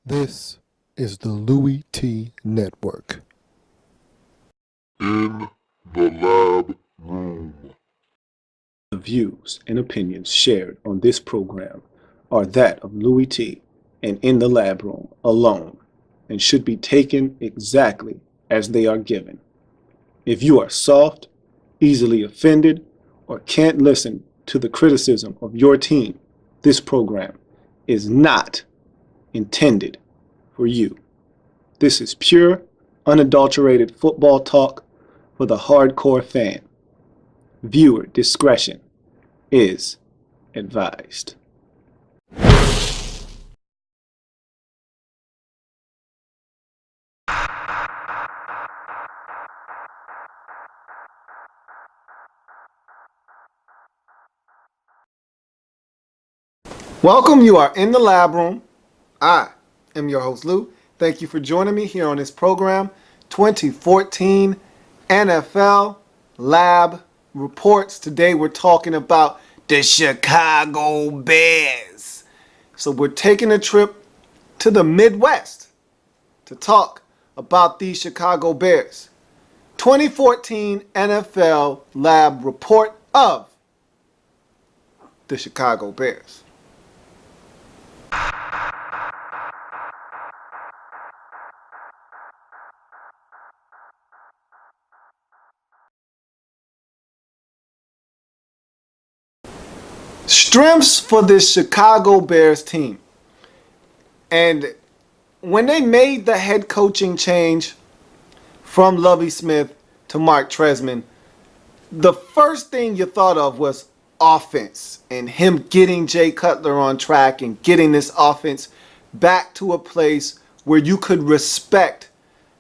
This is the Louie Tee Network. In the lab room. The views and opinions shared on this program are that of Louie Tee and In the Lab Room alone and should be taken exactly as they are given. If you are soft, easily offended, or can't listen to the criticism of your team, this program is not intended for you. This is pure, unadulterated football talk for the hardcore fan. Viewer discretion is advised. Welcome, you are in the lab room. I am your host, Lou. Thank you for joining me here on this program, 2014 NFL Lab Reports. Today we're talking about the Chicago Bears. So we're taking a trip to the Midwest to talk about the Chicago Bears. 2014 NFL Lab Report of the Chicago Bears. Strengths for this Chicago Bears team. And when they made the head coaching change from Lovie Smith to Mark Tresman, the first thing you thought of was offense and him getting Jay Cutler on track and getting this offense back to a place where you could respect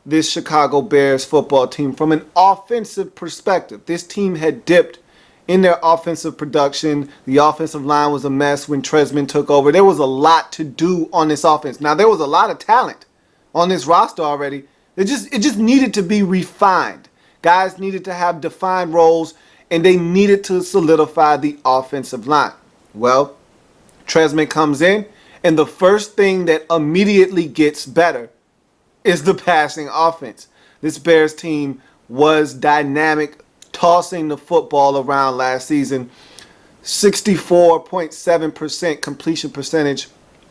this Chicago Bears football team from an offensive perspective. This team had dipped in their offensive production. The offensive line was a mess when Tresman took over. There was a lot to do on this offense. Now, there was a lot of talent on this roster already. It just needed to be refined. Guys needed to have defined roles, and they needed to solidify the offensive line. Well, Tresman comes in, and the first thing that immediately gets better is the passing offense. This Bears team was dynamic, tossing the football around last season. 64.7% completion percentage,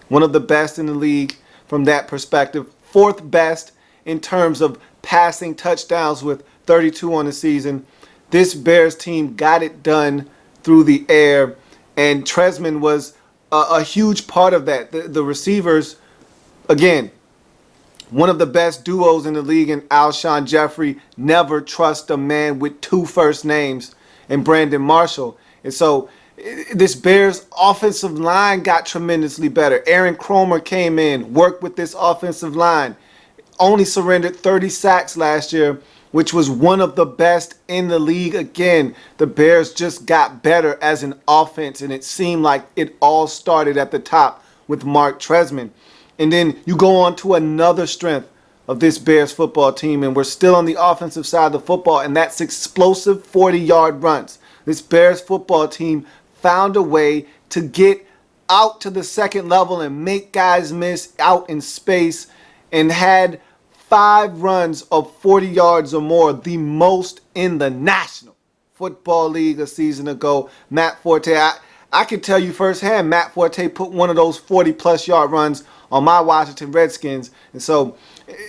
one of the best in the league from that perspective. Fourth best in terms of passing touchdowns with 32 on the season. This Bears team got it done through the air, and Tresman was a huge part of that. The receivers, again, one of the best duos in the league in Alshon Jeffrey. Never trust a man with two first names, and Brandon Marshall. And so this Bears offensive line got tremendously better. Aaron Cromer came in, worked with this offensive line, only surrendered 30 sacks last year, which was one of the best in the league. Again, the Bears just got better as an offense, and it seemed like it all started at the top with Mark Tresman. And then you go on to another strength of this Bears football team, and we're still on the offensive side of the football, and that's explosive 40-yard runs. This Bears football team found a way to get out to the second level and make guys miss out in space, and had 5 runs of 40 yards or more, the most in the National Football League a season ago. Matt Forte, I can tell you firsthand, Matt Forte put one of those 40-plus yard runs on my Washington Redskins. And so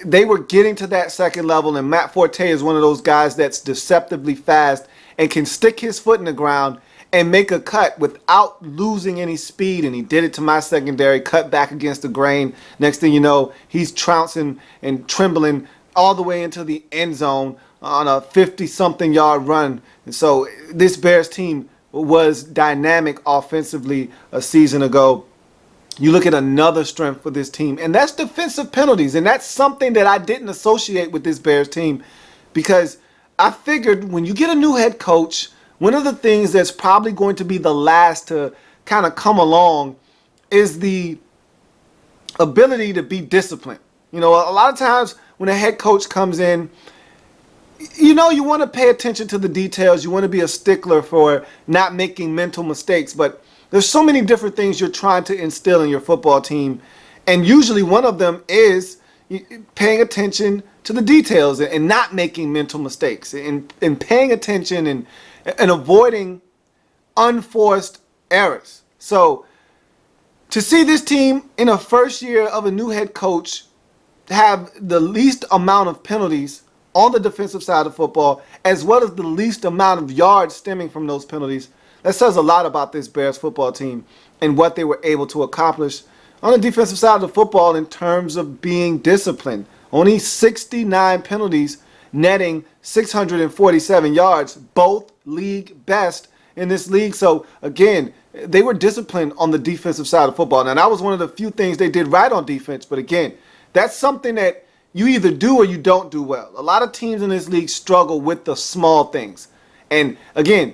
they were getting to that second level, and Matt Forte is one of those guys that's deceptively fast and can stick his foot in the ground and make a cut without losing any speed. And he did it to my secondary, cut back against the grain. Next thing you know, he's trouncing and trembling all the way into the end zone on a 50-something yard run. And so this Bears team was dynamic offensively a season ago. You look at another strength for this team, and that's defensive penalties. And that's something that I didn't associate with this Bears team, because I figured when you get a new head coach, one of the things that's probably going to be the last to kind of come along is the ability to be disciplined. You know, a lot of times when a head coach comes in, you know, you want to pay attention to the details. You want to be a stickler for not making mental mistakes, but there's so many different things you're trying to instill in your football team. And usually one of them is paying attention to the details and not making mental mistakes and paying attention and avoiding unforced errors. So to see this team in a first year of a new head coach have the least amount of penalties on the defensive side of football, as well as the least amount of yards stemming from those penalties, that says a lot about this Bears football team and what they were able to accomplish on the defensive side of the football in terms of being disciplined. Only 69 penalties, netting 647 yards, both league best in this league. So again, they were disciplined on the defensive side of football. Now, that was one of the few things they did right on defense. But again, that's something that you either do or you don't do well. A lot of teams in this league struggle with the small things. And again,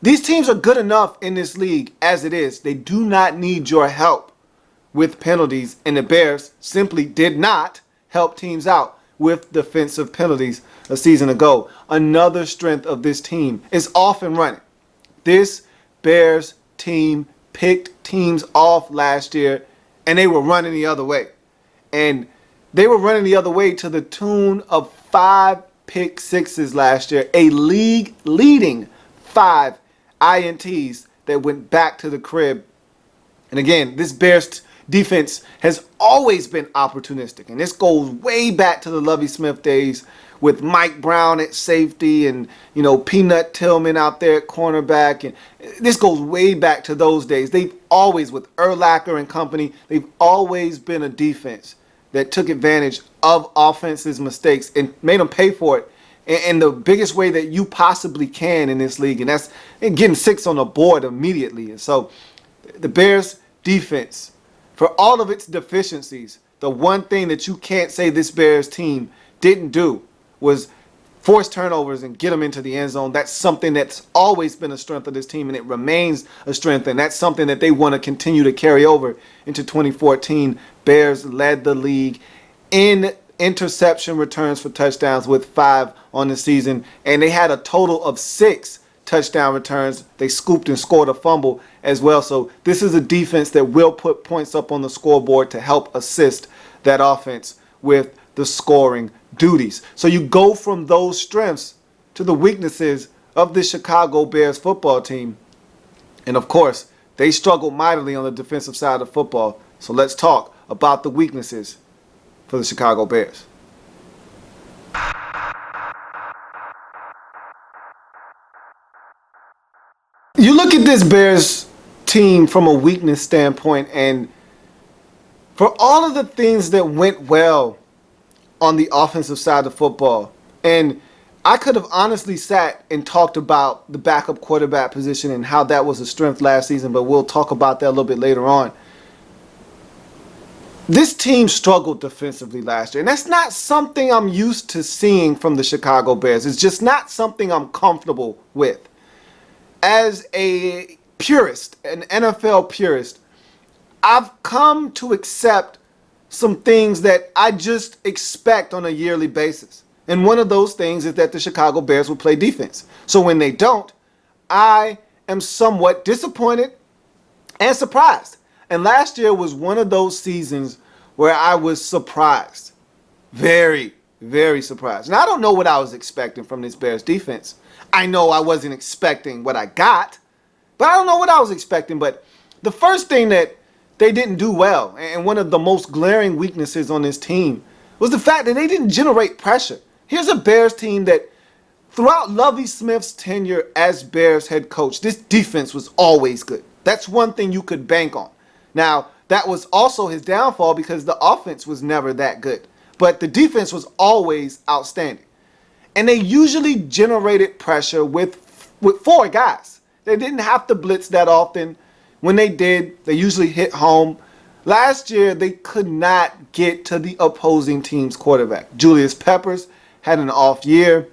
these teams are good enough in this league as it is. They do not need your help with penalties. And the Bears simply did not help teams out with defensive penalties a season ago. Another strength of this team is off and running. This Bears team picked teams off last year and they were running the other way. And they were running the other way to the tune of 5 pick sixes last year, a league leading 5 INTs that went back to the crib. And again, this Bears defense has always been opportunistic. And this goes way back to the Lovie Smith days with Mike Brown at safety and, Peanut Tillman out there at cornerback. And this goes way back to those days. They've always, with Urlacher and company, they've always been a defense that took advantage of offense's mistakes and made them pay for it in the biggest way that you possibly can in this league. And that's getting 6 on the board immediately. And so the Bears defense, for all of its deficiencies, the one thing that you can't say this Bears team didn't do was force turnovers and get them into the end zone. That's something that's always been a strength of this team, and it remains a strength, and that's something that they want to continue to carry over into 2014. Bears led the league in interception returns for touchdowns with 5 on the season, and they had a total of 6 touchdown returns. They scooped and scored a fumble as well. So this is a defense that will put points up on the scoreboard to help assist that offense with the scoring duties. So you go from those strengths to the weaknesses of the Chicago Bears football team. And of course, they struggled mightily on the defensive side of football. So let's talk about the weaknesses for the Chicago Bears. You look at this Bears team from a weakness standpoint, and for all of the things that went well on the offensive side of football, and I could have honestly sat and talked about the backup quarterback position and how that was a strength last season, but we'll talk about that a little bit later on. This team struggled defensively last year, and that's not something I'm used to seeing from the Chicago Bears. It's just not something I'm comfortable with. As a purist, an NFL purist, I've come to accept some things that I just expect on a yearly basis. And one of those things is that the Chicago Bears will play defense. So when they don't, I am somewhat disappointed and surprised. And last year was one of those seasons where I was surprised. Very, very surprised. And I don't know what I was expecting from this Bears defense. I know I wasn't expecting what I got, but I don't know what I was expecting. But the first thing that they didn't do well, and one of the most glaring weaknesses on this team, was the fact that they didn't generate pressure. Here's a Bears team that throughout Lovie Smith's tenure as Bears head coach, this defense was always good. That's one thing you could bank on. Now, that was also his downfall because the offense was never that good. But the defense was always outstanding. And they usually generated pressure with 4 guys. They didn't have to blitz that often. When they did, they usually hit home. Last year, they could not get to the opposing team's quarterback. Julius Peppers had an off year,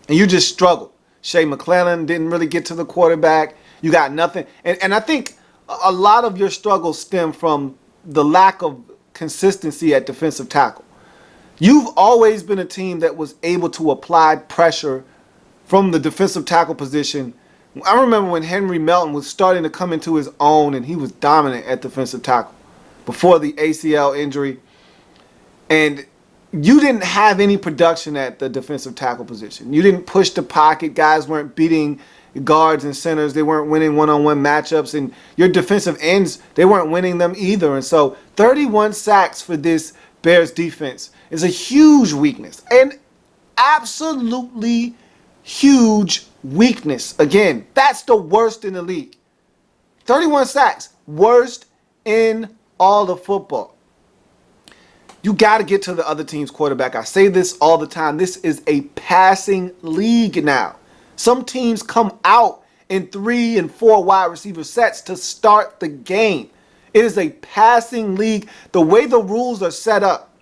and you just struggled. Shea McClellan didn't really get to the quarterback. You got nothing. And I think a lot of your struggles stem from the lack of consistency at defensive tackle. You've always been a team that was able to apply pressure from the defensive tackle position. I remember when Henry Melton was starting to come into his own and he was dominant at defensive tackle. before the ACL injury. And you didn't have any production at the defensive tackle position. You didn't push the pocket. Guys weren't beating guards and centers. They weren't winning one-on-one matchups. And your defensive ends, they weren't winning them either. And so 31 sacks for this Bears defense is a huge weakness. And absolutely huge weakness. Again, that's the worst in the league. 31 sacks, worst in all of football. You got to get to the other team's quarterback. I say this all the time. This is a passing league now. Some teams come out in 3 and 4 wide receiver sets to start the game. It is a passing league. The way the rules are set up,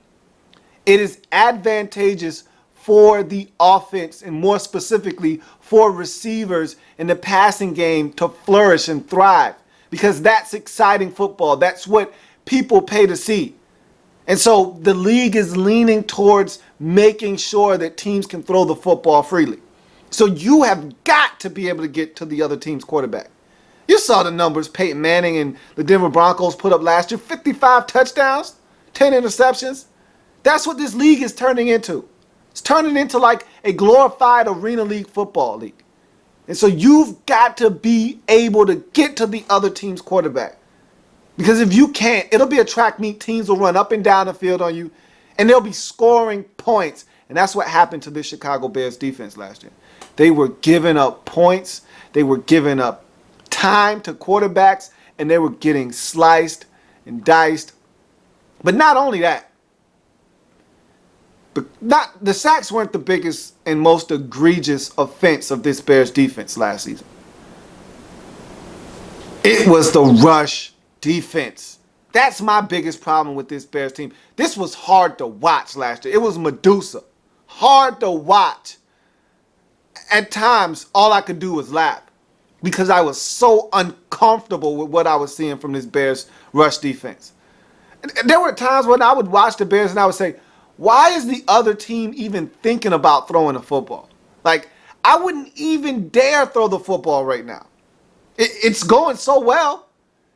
it is advantageous for the offense and more specifically for receivers in the passing game to flourish and thrive, because that's exciting football. That's what people pay to see. And so the league is leaning towards making sure that teams can throw the football freely. So you have got to be able to get to the other team's quarterback. You saw the numbers Peyton Manning and the Denver Broncos put up last year. 55 touchdowns, 10 interceptions. That's what this league is turning into. It's turning into like a glorified arena league football league. And so you've got to be able to get to the other team's quarterback. Because if you can't, it'll be a track meet. Teams will run up and down the field on you, and they'll be scoring points. And that's what happened to the Chicago Bears defense last year. They were giving up points. They were giving up time to quarterbacks, and they were getting sliced and diced. But not only that, the sacks weren't the biggest and most egregious offense of this Bears defense last season. It was the rush defense. That's my biggest problem with this Bears team. This was hard to watch last year. It was Medusa. Hard to watch. At times, all I could do was laugh because I was so uncomfortable with what I was seeing from this Bears rush defense. And there were times when I would watch the Bears and I would say, why is the other team even thinking about throwing the football? Like, I wouldn't even dare throw the football right now. It's going so well.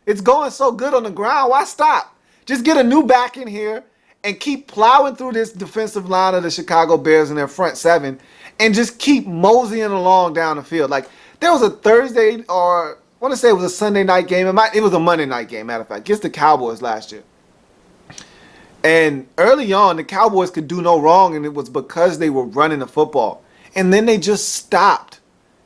It's going so good on the ground. Why stop? Just get a new back in here and keep plowing through this defensive line of the Chicago Bears in their front seven and just keep moseying along down the field. Like, there was a Thursday, or I want to say it was a Sunday night game. It was a Monday night game, matter of fact, against the Cowboys last year. And early on, the Cowboys could do no wrong, and it was because they were running the football. And then they just stopped.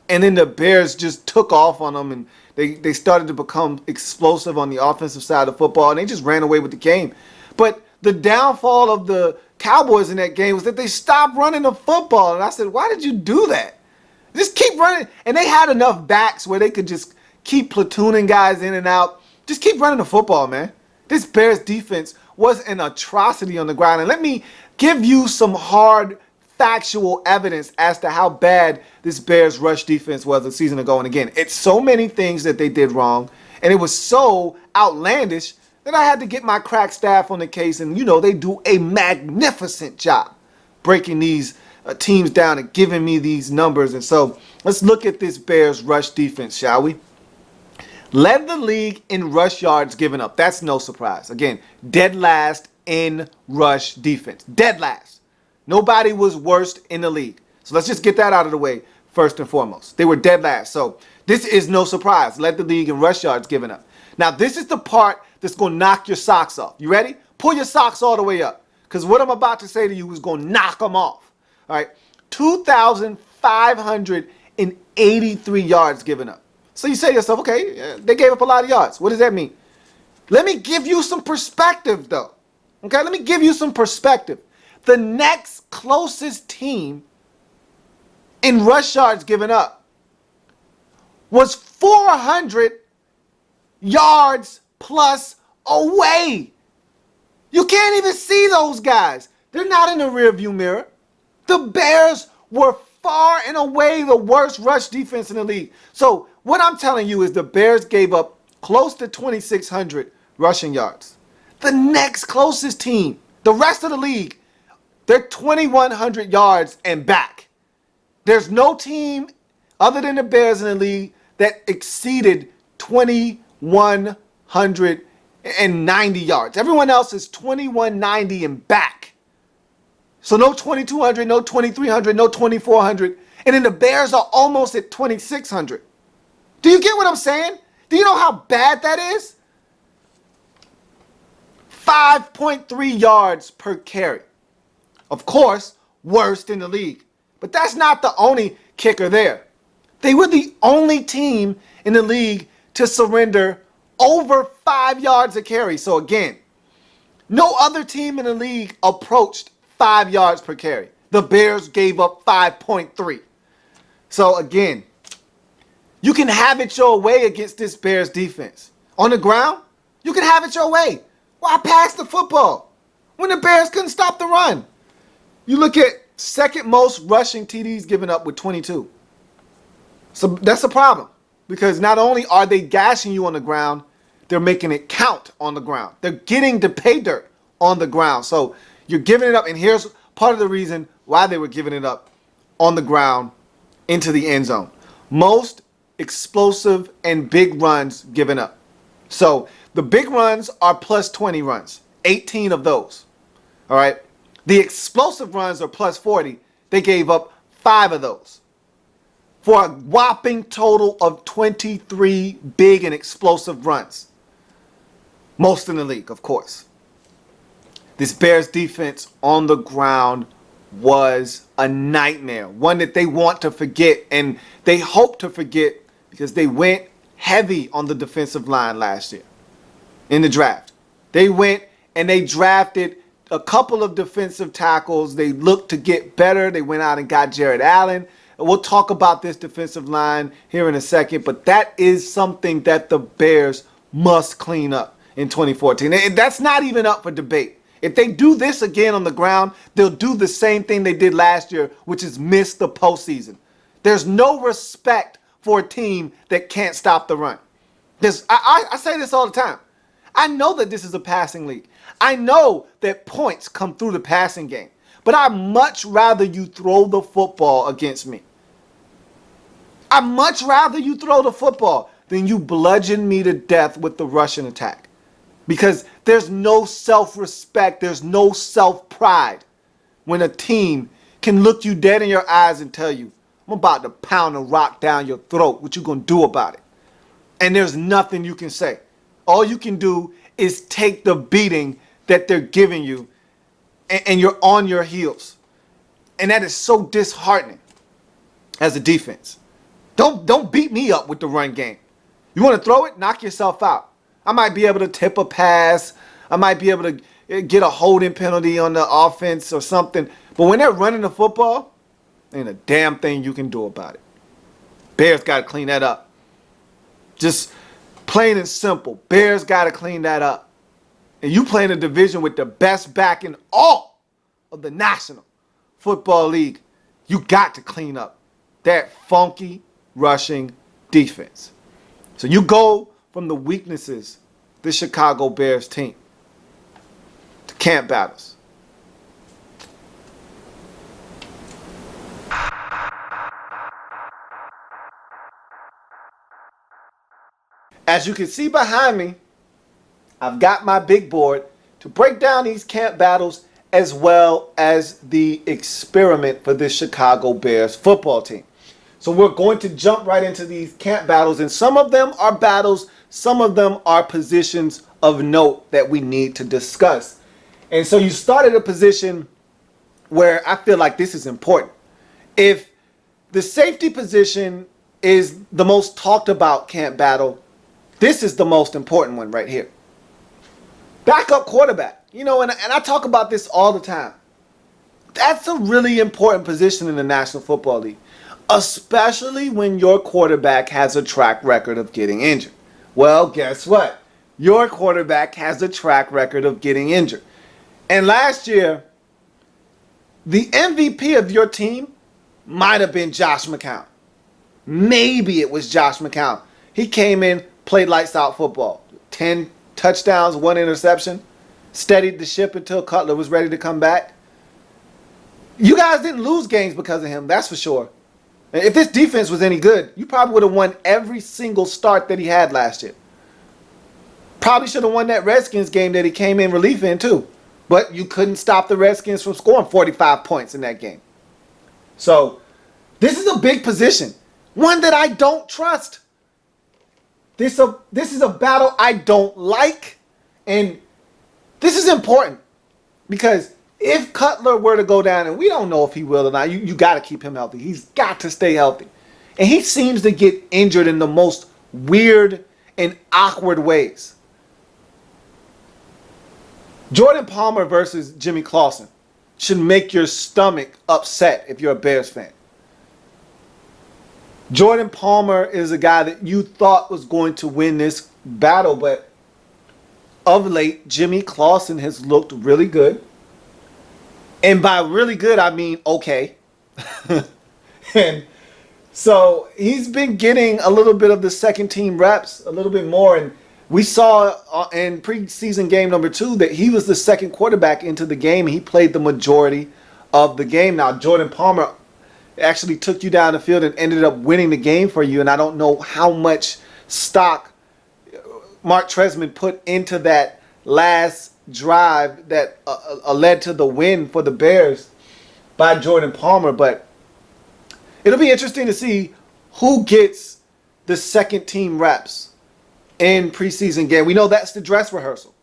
And then the Bears just took off on them, and they started to become explosive on the offensive side of football, and they just ran away with the game. But the downfall of the Cowboys in that game was that they stopped running the football. And I said, why did you do that? Just keep running. And they had enough backs where they could just keep platooning guys in and out. Just keep running the football, man. This Bears defense was an atrocity on the ground. And let me give you some hard factual evidence as to how bad this Bears rush defense was a season ago. And again, it's so many things that they did wrong, and it was so outlandish that I had to get my crack staff on the case. And you know, they do a magnificent job breaking these teams down and giving me these numbers. And so let's look at this Bears rush defense, shall we? Led the league in rush yards given up. That's no surprise. Again, dead last in rush defense. Dead last. Nobody was worst in the league. So let's just get that out of the way first and foremost. They were dead last. So this is no surprise. Led the league in rush yards given up. Now, this is the part that's going to knock your socks off. You ready? Pull your socks all the way up, because what I'm about to say to you is going to knock them off. All right. 2,583 yards given up. So you say to yourself, okay, they gave up a lot of yards. What does that mean? Let me give you some perspective, though. Okay, let me give you some perspective. The next closest team in rush yards given up was 400 yards plus away. You can't even see those guys. They're not in the rearview mirror. The Bears were far and away the worst rush defense in the league. So what I'm telling you is the Bears gave up close to 2,600 rushing yards. The next closest team, the rest of the league, they're 2,100 yards and back. There's no team other than the Bears in the league that exceeded 2,100 and 90 yards. Everyone else is 2190 and back. So no 2200, no 2300, no 2400. And then the Bears are almost at 2600. Do you get what I'm saying? Do you know how bad that is? 5.3 yards per carry. Of course, worst in the league. But that's not the only kicker there. They were the only team in the league to surrender over 5 yards a carry. So again, no other team in the league approached 5 yards per carry. The Bears gave up 5.3. So again, you can have it your way against this Bears defense. On the ground, you can have it your way. Why pass the football when the Bears couldn't stop the run? You look at second most rushing TDs given up with 22. So that's a problem, because not only are they gashing you on the ground, they're making it count on the ground. They're getting the pay dirt on the ground. So you're giving it up, and here's part of the reason why they were giving it up on the ground into the end zone. Most explosive and big runs given up. So the big runs are plus 20 runs, 18 of those. All right. The explosive runs are plus 40. They gave up 5 of those, for a whopping total of 23 big and explosive runs. Most in the league, of course. This Bears defense on the ground was a nightmare. One that they want to forget, and they hope to forget, because they went heavy on the defensive line last year in the draft. They went and they drafted a couple of defensive tackles. They looked to get better. They went out and got Jared Allen. We'll talk about this defensive line here in a second, but that is something that the Bears must clean up in 2014. And that's not even up for debate. If they do this again on the ground, they'll do the same thing they did last year, which is miss the postseason. There's no respect for a team that can't stop the run. I say this all the time. I know that this is a passing league. I know that points come through the passing game, but I'd much rather you throw the football against me. I'd much rather you throw the football than you bludgeon me to death with the rushing attack. Because there's no self-respect, there's no self-pride when a team can look you dead in your eyes and tell you, I'm about to pound a rock down your throat. What you gonna do about it? And there's nothing you can say. All you can do is take the beating that they're giving you, and you're on your heels. And that is so disheartening as a defense. Don't beat me up with the run game. You want to throw it? Knock yourself out. I might be able to tip a pass. I might be able to get a holding penalty on the offense or something. But when they're running the football, ain't a damn thing you can do about it. Bears got to clean that up. Just plain and simple. Bears got to clean that up. And you play in a division with the best back in all of the National Football League. You got to clean up that funky rushing defense. So you go from the weaknesses of the Chicago Bears team to camp battles. As you can see behind me, I've got my big board to break down these camp battles as well as the experiment for this Chicago Bears football team. So we're going to jump right into these camp battles, and some of them are battles, some of them are positions of note that we need to discuss. And so you started a position where I feel like this is important. If the safety position is the most talked about camp battle, this is the most important one right here. Backup quarterback. You know, and I talk about this all the time. That's a really important position in the National Football League, especially when your quarterback has a track record of getting injured. Well, guess what? Your quarterback has a track record of getting injured. And last year, the MVP of your team might have been Josh McCown. Maybe it was Josh McCown. He came in, played lights out football. 10 touchdowns, 1 interception. Steadied the ship until Cutler was ready to come back. You guys didn't lose games because of him, that's for sure. If this defense was any good, you probably would have won every single start that he had last year. Probably should have won that Redskins game that he came in relief in too. But you couldn't stop the Redskins from scoring 45 points in that game. So this is a big position. One that I don't trust. This is a battle I don't like. And this is important. Because if Cutler were to go down, and we don't know if he will or not, you got to keep him healthy. He's got to stay healthy. And he seems to get injured in the most weird and awkward ways. Jordan Palmer versus Jimmy Clausen should make your stomach upset if you're a Bears fan. Jordan Palmer is a guy that you thought was going to win this battle, but of late, Jimmy Clausen has looked really good. And by really good, I mean okay. And so he's been getting a little bit of the second team reps, a little bit more. And we saw in preseason game number 2 that he was the second quarterback into the game. He played the majority of the game. Now, Jordan Palmer actually took you down the field and ended up winning the game for you. And I don't know how much stock Mark Tresman put into that last drive that led to the win for the Bears by Jordan Palmer. But it'll be interesting to see who gets the second team reps in preseason game. We know that's the dress rehearsal.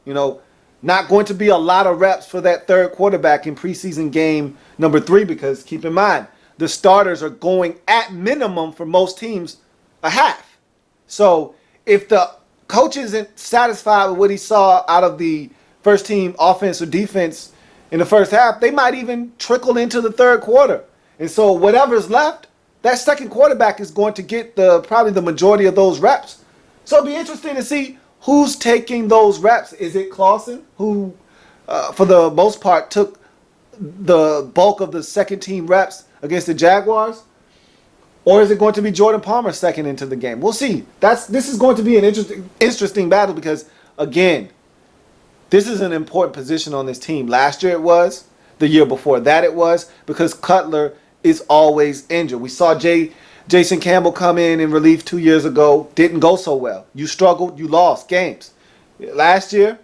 You know, not going to be a lot of reps for that third quarterback in preseason game number 3 because keep in mind, the starters are going at minimum for most teams a half. So if the coach isn't satisfied with what he saw out of the first team offense or defense in the first half, they might even trickle into the third quarter. And so whatever's left, that second quarterback is going to get probably the majority of those reps. So it'll be interesting to see who's taking those reps. Is it Clausen, who for the most part took the bulk of the second team reps against the Jaguars? Or is it going to be Jordan Palmer second into the game? We'll see. This is going to be an interesting battle because, again, this is an important position on this team. Last year it was. The year before that it was, because Cutler is always injured. We saw Jason Campbell come in relief 2 years ago. Didn't go so well. You struggled. You lost games. Last year,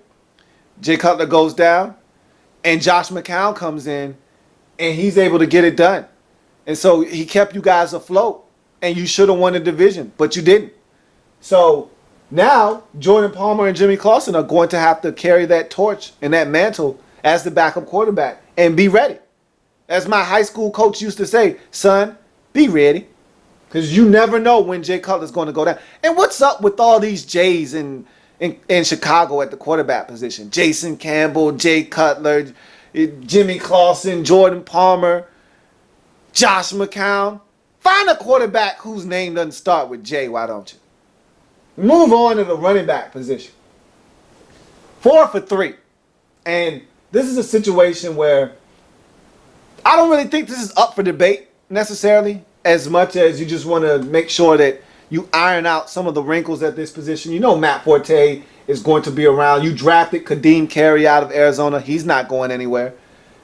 Jay Cutler goes down, and Josh McCown comes in, and he's able to get it done. And so he kept you guys afloat, and you should have won the division, but you didn't. So now Jordan Palmer and Jimmy Clausen are going to have to carry that torch and that mantle as the backup quarterback and be ready. As my high school coach used to say, son, be ready. Because you never know when Jay Cutler's going to go down. And what's up with all these Jays in Chicago at the quarterback position? Jason Campbell, Jay Cutler, Jimmy Clausen, Jordan Palmer, Josh McCown. Find a quarterback whose name doesn't start with J, why don't you? Move on to the running back position. 4 for 3. And this is a situation where I don't really think this is up for debate necessarily, as much as you just want to make sure that you iron out some of the wrinkles at this position. You know Matt Forte is going to be around. You drafted Kadeem Carey out of Arizona. He's not going anywhere.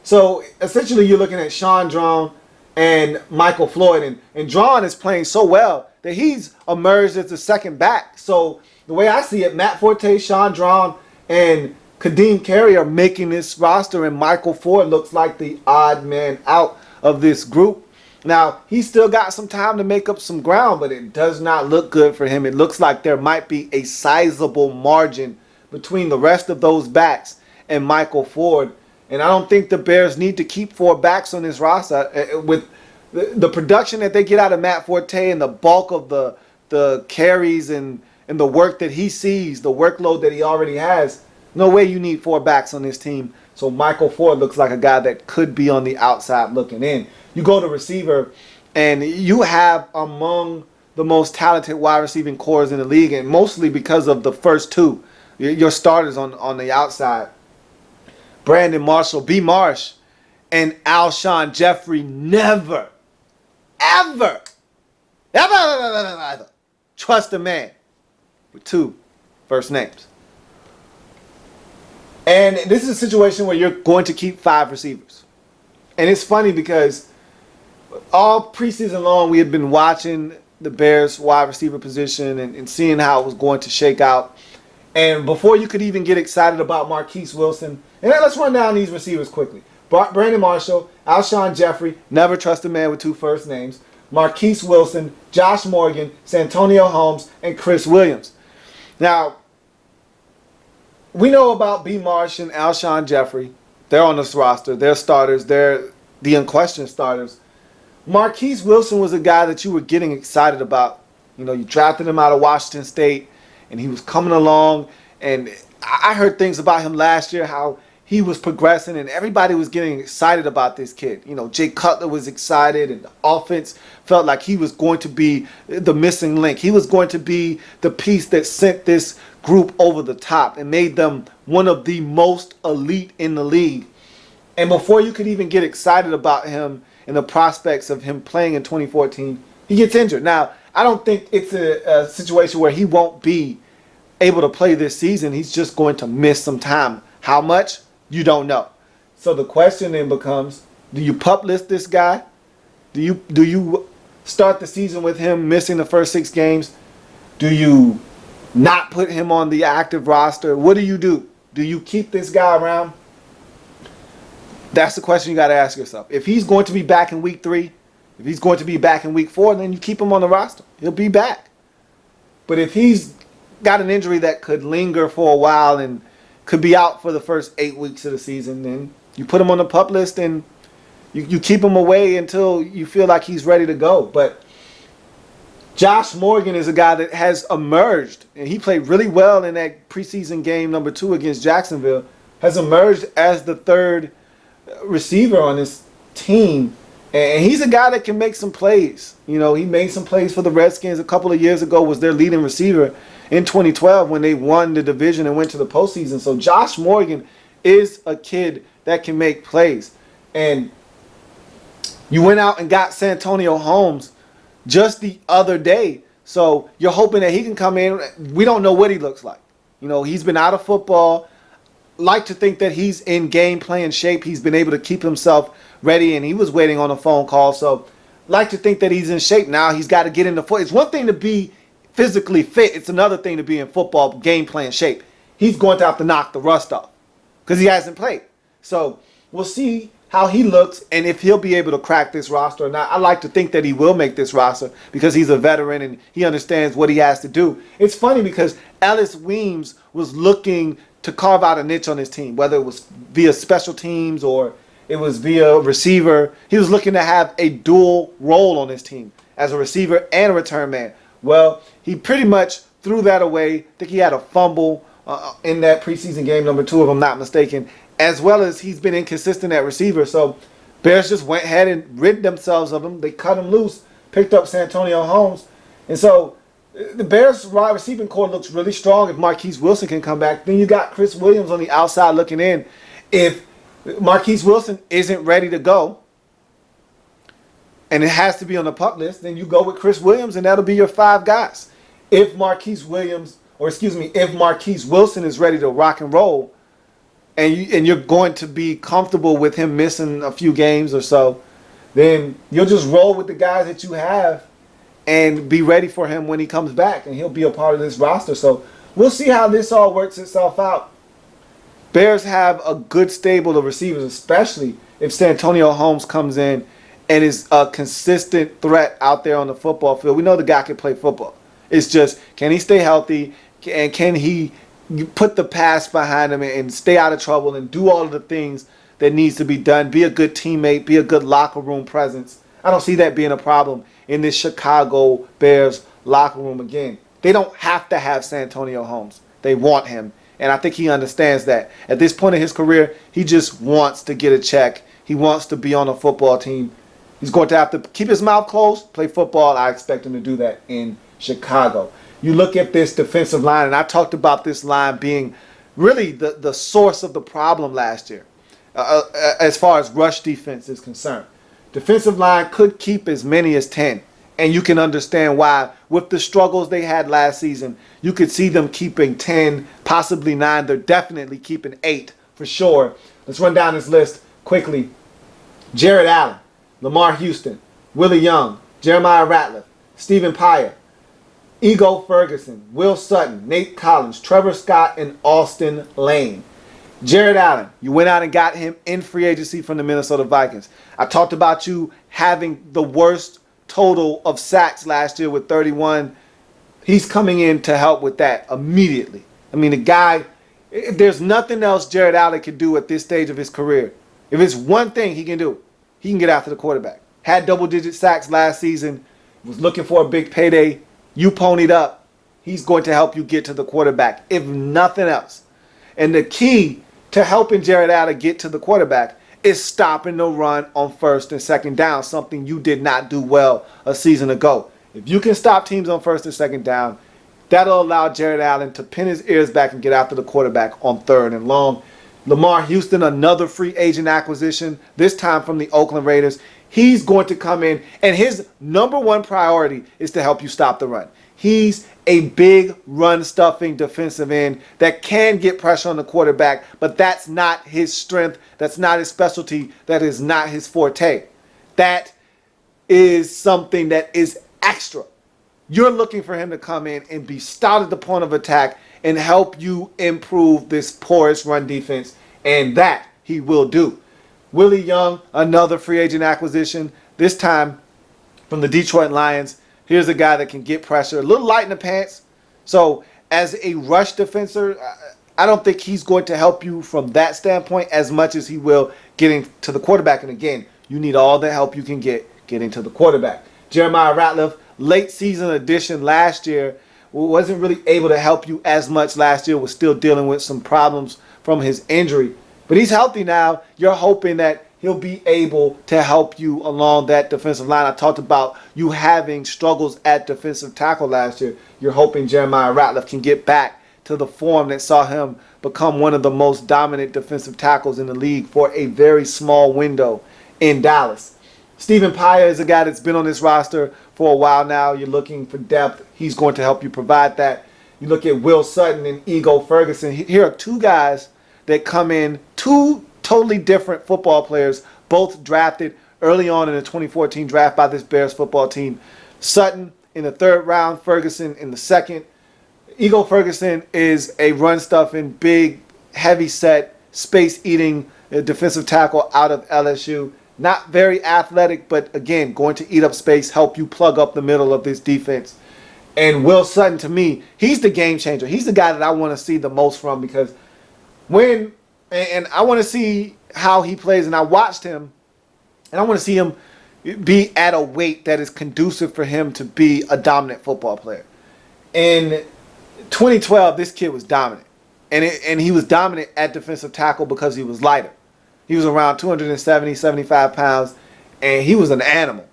So essentially you're looking at Sean Drawn and Michael Floyd. And Drawn is playing so well that he's emerged as the second back. So the way I see it, Matt Forte, Sean Drawn, and Kadeem Carey are making this roster, and Michael Ford looks like the odd man out of this group. Now, he's still got some time to make up some ground, but it does not look good for him. It looks like there might be a sizable margin between the rest of those backs and Michael Ford. And I don't think the Bears need to keep 4 backs on this roster. With the production that they get out of Matt Forte and the bulk of the carries and the work that he sees, the workload that he already has, no way you need 4 backs on this team. So Michael Ford looks like a guy that could be on the outside looking in. You go to receiver, and you have among the most talented wide receiving cores in the league, and mostly because of the first 2, your starters on the outside. Brandon Marshall, B. Marsh, and Alshon Jeffrey never, ever trust a man with 2 first names. And this is a situation where you're going to keep 5 receivers. And it's funny because all preseason long we had been watching the Bears wide receiver position and seeing how it was going to shake out. And before you could even get excited about Marquise Wilson, and let's run down these receivers quickly. Brandon Marshall, Alshon Jeffrey, never trust a man with two first names, Marquise Wilson, Josh Morgan, Santonio Holmes, and Chris Williams. Now, we know about B. Marsh and Alshon Jeffrey. They're on this roster. They're starters. They're the unquestioned starters. Marquise Wilson was a guy that you were getting excited about. You know, you drafted him out of Washington State, and he was coming along. And I heard things about him last year, how he was progressing, and everybody was getting excited about this kid. You know, Jay Cutler was excited, and the offense felt like he was going to be the missing link. He was going to be the piece that sent this group over the top and made them one of the most elite in the league. And before you could even get excited about him and the prospects of him playing in 2014, he gets injured. Now, I don't think it's a situation where he won't be able to play this season. He's just going to miss some time. How much? You don't know. So the question then becomes, do you pup list this guy? Do you start the season with him missing the first 6 games? Do you not put him on the active roster? What do? Do you keep this guy around? That's the question you got to ask yourself. If he's going to be back in week 3, if he's going to be back in week 4, then you keep him on the roster. He'll be back. But if he's got an injury that could linger for a while and could be out for the first 8 weeks of the season, then you put him on the pup list and you keep him away until you feel like he's ready to go. But Josh Morgan is a guy that has emerged, and he played really well in that preseason game number 2 against Jacksonville, has emerged as the third receiver on this team. And he's a guy that can make some plays. You know, he made some plays for the Redskins a couple of years ago, was their leading receiver in 2012 when they won the division and went to the postseason. So Josh Morgan is a kid that can make plays. And you went out and got Santonio Holmes just the other day. So you're hoping that he can come in. We don't know what he looks like. You know, he's been out of football. Like to think that he's in game playing shape. He's been able to keep himself ready, and he was waiting on a phone call. So like to think that he's in shape now. He's got to get into foot. It's one thing to be physically fit. It's another thing to be in football game playing shape. He's going to have to knock the rust off because he hasn't played. So we'll see how he looks and if he'll be able to crack this roster or not. I like to think that he will make this roster because he's a veteran and he understands what he has to do. It's funny because Ellis Weems was looking to carve out a niche on his team, whether it was via special teams or it was via receiver. He was looking to have a dual role on his team as a receiver and a return man. Well, he pretty much threw that away. I think he had a fumble in that preseason game number 2, if I'm not mistaken, as well as he's been inconsistent at receiver. So Bears just went ahead and rid themselves of him. They cut him loose, picked up Santonio Holmes. And so the Bears' wide receiving core looks really strong. If Marquise Wilson can come back, then you got Chris Williams on the outside looking in. If Marquise Wilson isn't ready to go, and it has to be on the pup list, then you go with Chris Williams, and that'll be your 5 guys. If Marquise Wilson is ready to rock and roll, and you're going to be comfortable with him missing a few games or so, then you'll just roll with the guys that you have and be ready for him when he comes back, and he'll be a part of this roster. So we'll see how this all works itself out. Bears have a good stable of receivers, especially if Santonio Holmes comes in and is a consistent threat out there on the football field. We know the guy can play football. It's just, can he stay healthy, and can he put the pass behind him and stay out of trouble and do all of the things that needs to be done, be a good teammate, be a good locker room presence. I don't see that being a problem in this Chicago Bears locker room again. They don't have to have Santonio Holmes. They want him, and I think he understands that. At this point in his career, he just wants to get a check. He wants to be on a football team. He's going to have to keep his mouth closed, play football. I expect him to do that in Chicago. You look at this defensive line, and I talked about this line being really the source of the problem last year as far as rush defense is concerned. Defensive line could keep as many as 10, and you can understand why. With the struggles they had last season, you could see them keeping 10, possibly 9. They're definitely keeping 8 for sure. Let's run down this list quickly. Jared Allen, Lamar Houston, Willie Young, Jeremiah Ratliff, Stephen Pyer. Ego Ferguson, Will Sutton, Nate Collins, Trevor Scott, and Austin Lane. Jared Allen, you went out and got him in free agency from the Minnesota Vikings. I talked about you having the worst total of sacks last year with 31. He's coming in to help with that immediately. I mean, the guy, if there's nothing else Jared Allen can do at this stage of his career, if it's one thing he can do, he can get after the quarterback. Had double-digit sacks last season, was looking for a big payday. You ponied up. He's going to help you get to the quarterback, if nothing else. And the key to helping Jared Allen get to the quarterback is stopping the run on first and second down, something you did not do well a season ago. If you can stop teams on first and second down, that'll allow Jared Allen to pin his ears back and get after the quarterback on third and long. Lamar Houston, another free agent acquisition, this time from the Oakland Raiders. He's going to come in, and his number one priority is to help you stop the run. He's a big run-stuffing defensive end that can get pressure on the quarterback, but that's not his strength. That's not his specialty. That is not his forte. That is something that is extra. You're looking for him to come in and be stout at the point of attack and help you improve this porous run defense, and that he will do. Willie Young, another free agent acquisition, this time from the Detroit Lions. Here's a guy that can get pressure, a little light in the pants. So as a rush defender, I don't think he's going to help you from that standpoint as much as he will getting to the quarterback. And again, you need all the help you can get getting to the quarterback. Jeremiah Ratliff, late season addition last year, wasn't really able to help you as much last year, was still dealing with some problems from his injury. But he's healthy now. You're hoping that he'll be able to help you along that defensive line. I talked about you having struggles at defensive tackle last year. You're hoping Jeremiah Ratliff can get back to the form that saw him become one of the most dominant defensive tackles in the league for a very small window in Dallas. Stephen Paya is a guy that's been on this roster for a while now. You're looking for depth. He's going to help you provide that. You look at Will Sutton and Ego Ferguson. Here are two guys that come in, two totally different football players, both drafted early on in the 2014 draft by this Bears football team. Sutton in the third round, Ferguson in the second. Ego Ferguson is a run-stuffing, big, heavy-set, space-eating defensive tackle out of LSU. Not very athletic, but again, going to eat up space, help you plug up the middle of this defense. And Will Sutton, to me, he's the game changer. He's the guy that I want to see the most from, because and I want to see how he plays, and I watched him, and I want to see him be at a weight that is conducive for him to be a dominant football player. In 2012, this kid was dominant, and he was dominant at defensive tackle because he was lighter. He was around 270, 75 pounds, and he was an animal.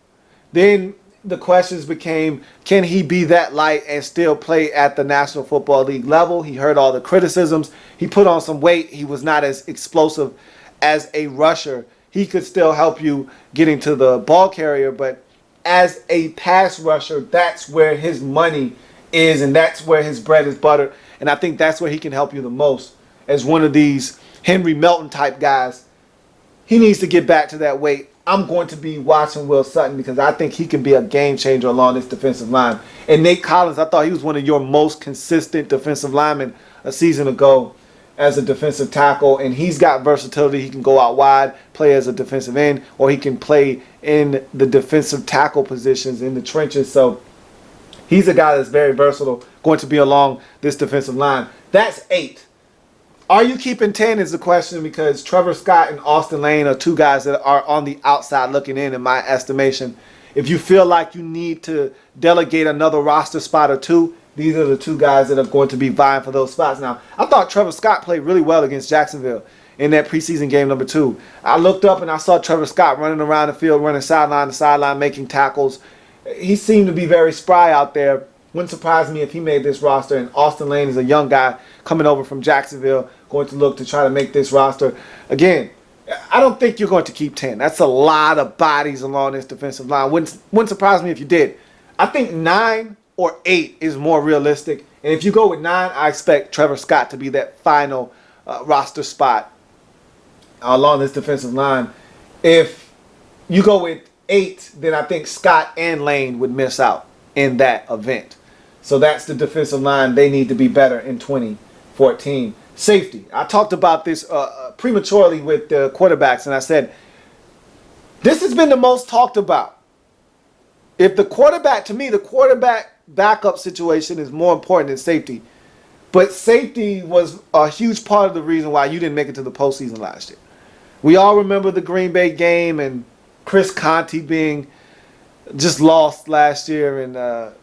Then the questions became, can he be that light and still play at the National Football League level? He heard all the criticisms. He put on some weight. He was not as explosive as a rusher. He could still help you getting to the ball carrier, but as a pass rusher, that's where his money is, and that's where his bread is buttered. And I think that's where he can help you the most. As one of these Henry Melton type guys, he needs to get back to that weight. I'm going to be watching Will Sutton because I think he can be a game changer along this defensive line. And Nate Collins, I thought he was one of your most consistent defensive linemen a season ago as a defensive tackle. And he's got versatility. He can go out wide, play as a defensive end, or he can play in the defensive tackle positions in the trenches. So he's a guy that's very versatile, going to be along this defensive line. That's 8. Are you keeping 10 is the question, because Trevor Scott and Austin Lane are two guys that are on the outside looking in my estimation. If you feel like you need to delegate another roster spot or two, these are the two guys that are going to be vying for those spots. Now, I thought Trevor Scott played really well against Jacksonville in that preseason game number 2. I looked up and I saw Trevor Scott running around the field, running sideline to sideline, making tackles. He seemed to be very spry out there. Wouldn't surprise me if he made this roster. And Austin Lane is a young guy coming over from Jacksonville, going to look to try to make this roster. Again, I don't think you're going to keep 10. That's a lot of bodies along this defensive line. Wouldn't surprise me if you did. I think 9 or 8 is more realistic. And if you go with 9, I expect Trevor Scott to be that final roster spot along this defensive line. If you go with 8, then I think Scott and Lane would miss out in that event. So that's the defensive line. They need to be better in 2014. Safety. I talked about this prematurely with the quarterbacks, and I said, this has been the most talked about. If the quarterback, to me, the quarterback backup situation is more important than safety. But safety was a huge part of the reason why you didn't make it to the postseason last year. We all remember the Green Bay game and Chris Conte being just lost last year, and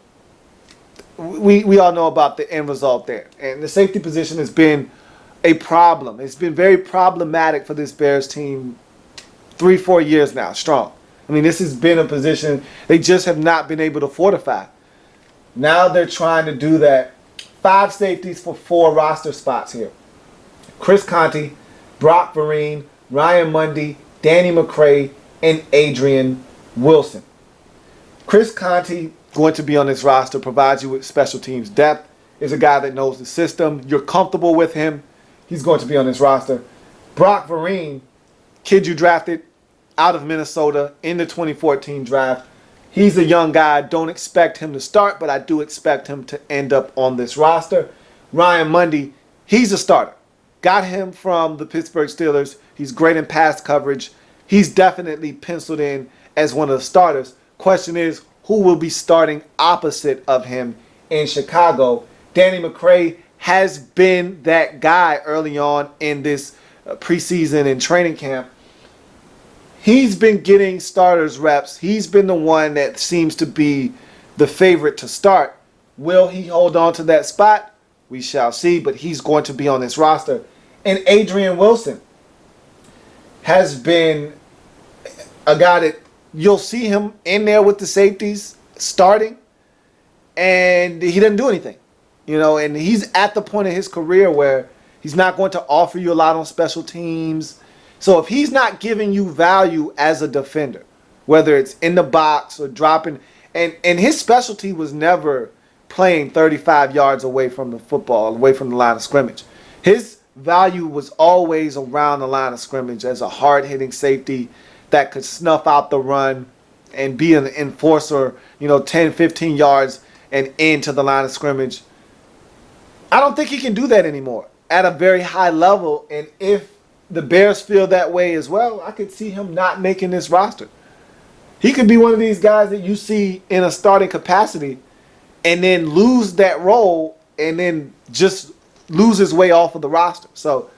we all know about the end result there. And the safety position has been a problem. It's been very problematic for this Bears team 3-4 years now, strong. I mean, this has been a position they just have not been able to fortify. Now they're trying to do that. 5 safeties for 4 roster spots here. Chris Conte, Brock Vereen, Ryan Mundy, Danny McCray, and Adrian Wilson. Chris Conte, going to be on this roster, provides you with special teams depth. Is a guy that knows the system. You're comfortable with him. He's going to be on this roster. Brock Vereen, kid you drafted out of Minnesota in the 2014 draft. He's a young guy. Don't expect him to start, but I do expect him to end up on this roster. Ryan Mundy, he's a starter. Got him from the Pittsburgh Steelers. He's great in pass coverage. He's definitely penciled in as one of the starters. Question is, who will be starting opposite of him in Chicago? Danny McCray has been that guy early on in this preseason and training camp. He's been getting starters reps. He's been the one that seems to be the favorite to start. Will he hold on to that spot? We shall see, but he's going to be on this roster. And Adrian Wilson has been a guy that you'll see him in there with the safeties starting, and he doesn't do anything. And he's at the point in his career where he's not going to offer you a lot on special teams. So if he's not giving you value as a defender, whether it's in the box or dropping, and his specialty was never playing 35 yards away from the football, away from the line of scrimmage. His value was always around the line of scrimmage as a hard-hitting safety that could snuff out the run and be an enforcer, 10, 15 yards and into the line of scrimmage. I don't think he can do that anymore at a very high level, and if the Bears feel that way as well, I could see him not making this roster. He could be one of these guys that you see in a starting capacity and then lose that role and then just lose his way off of the roster. So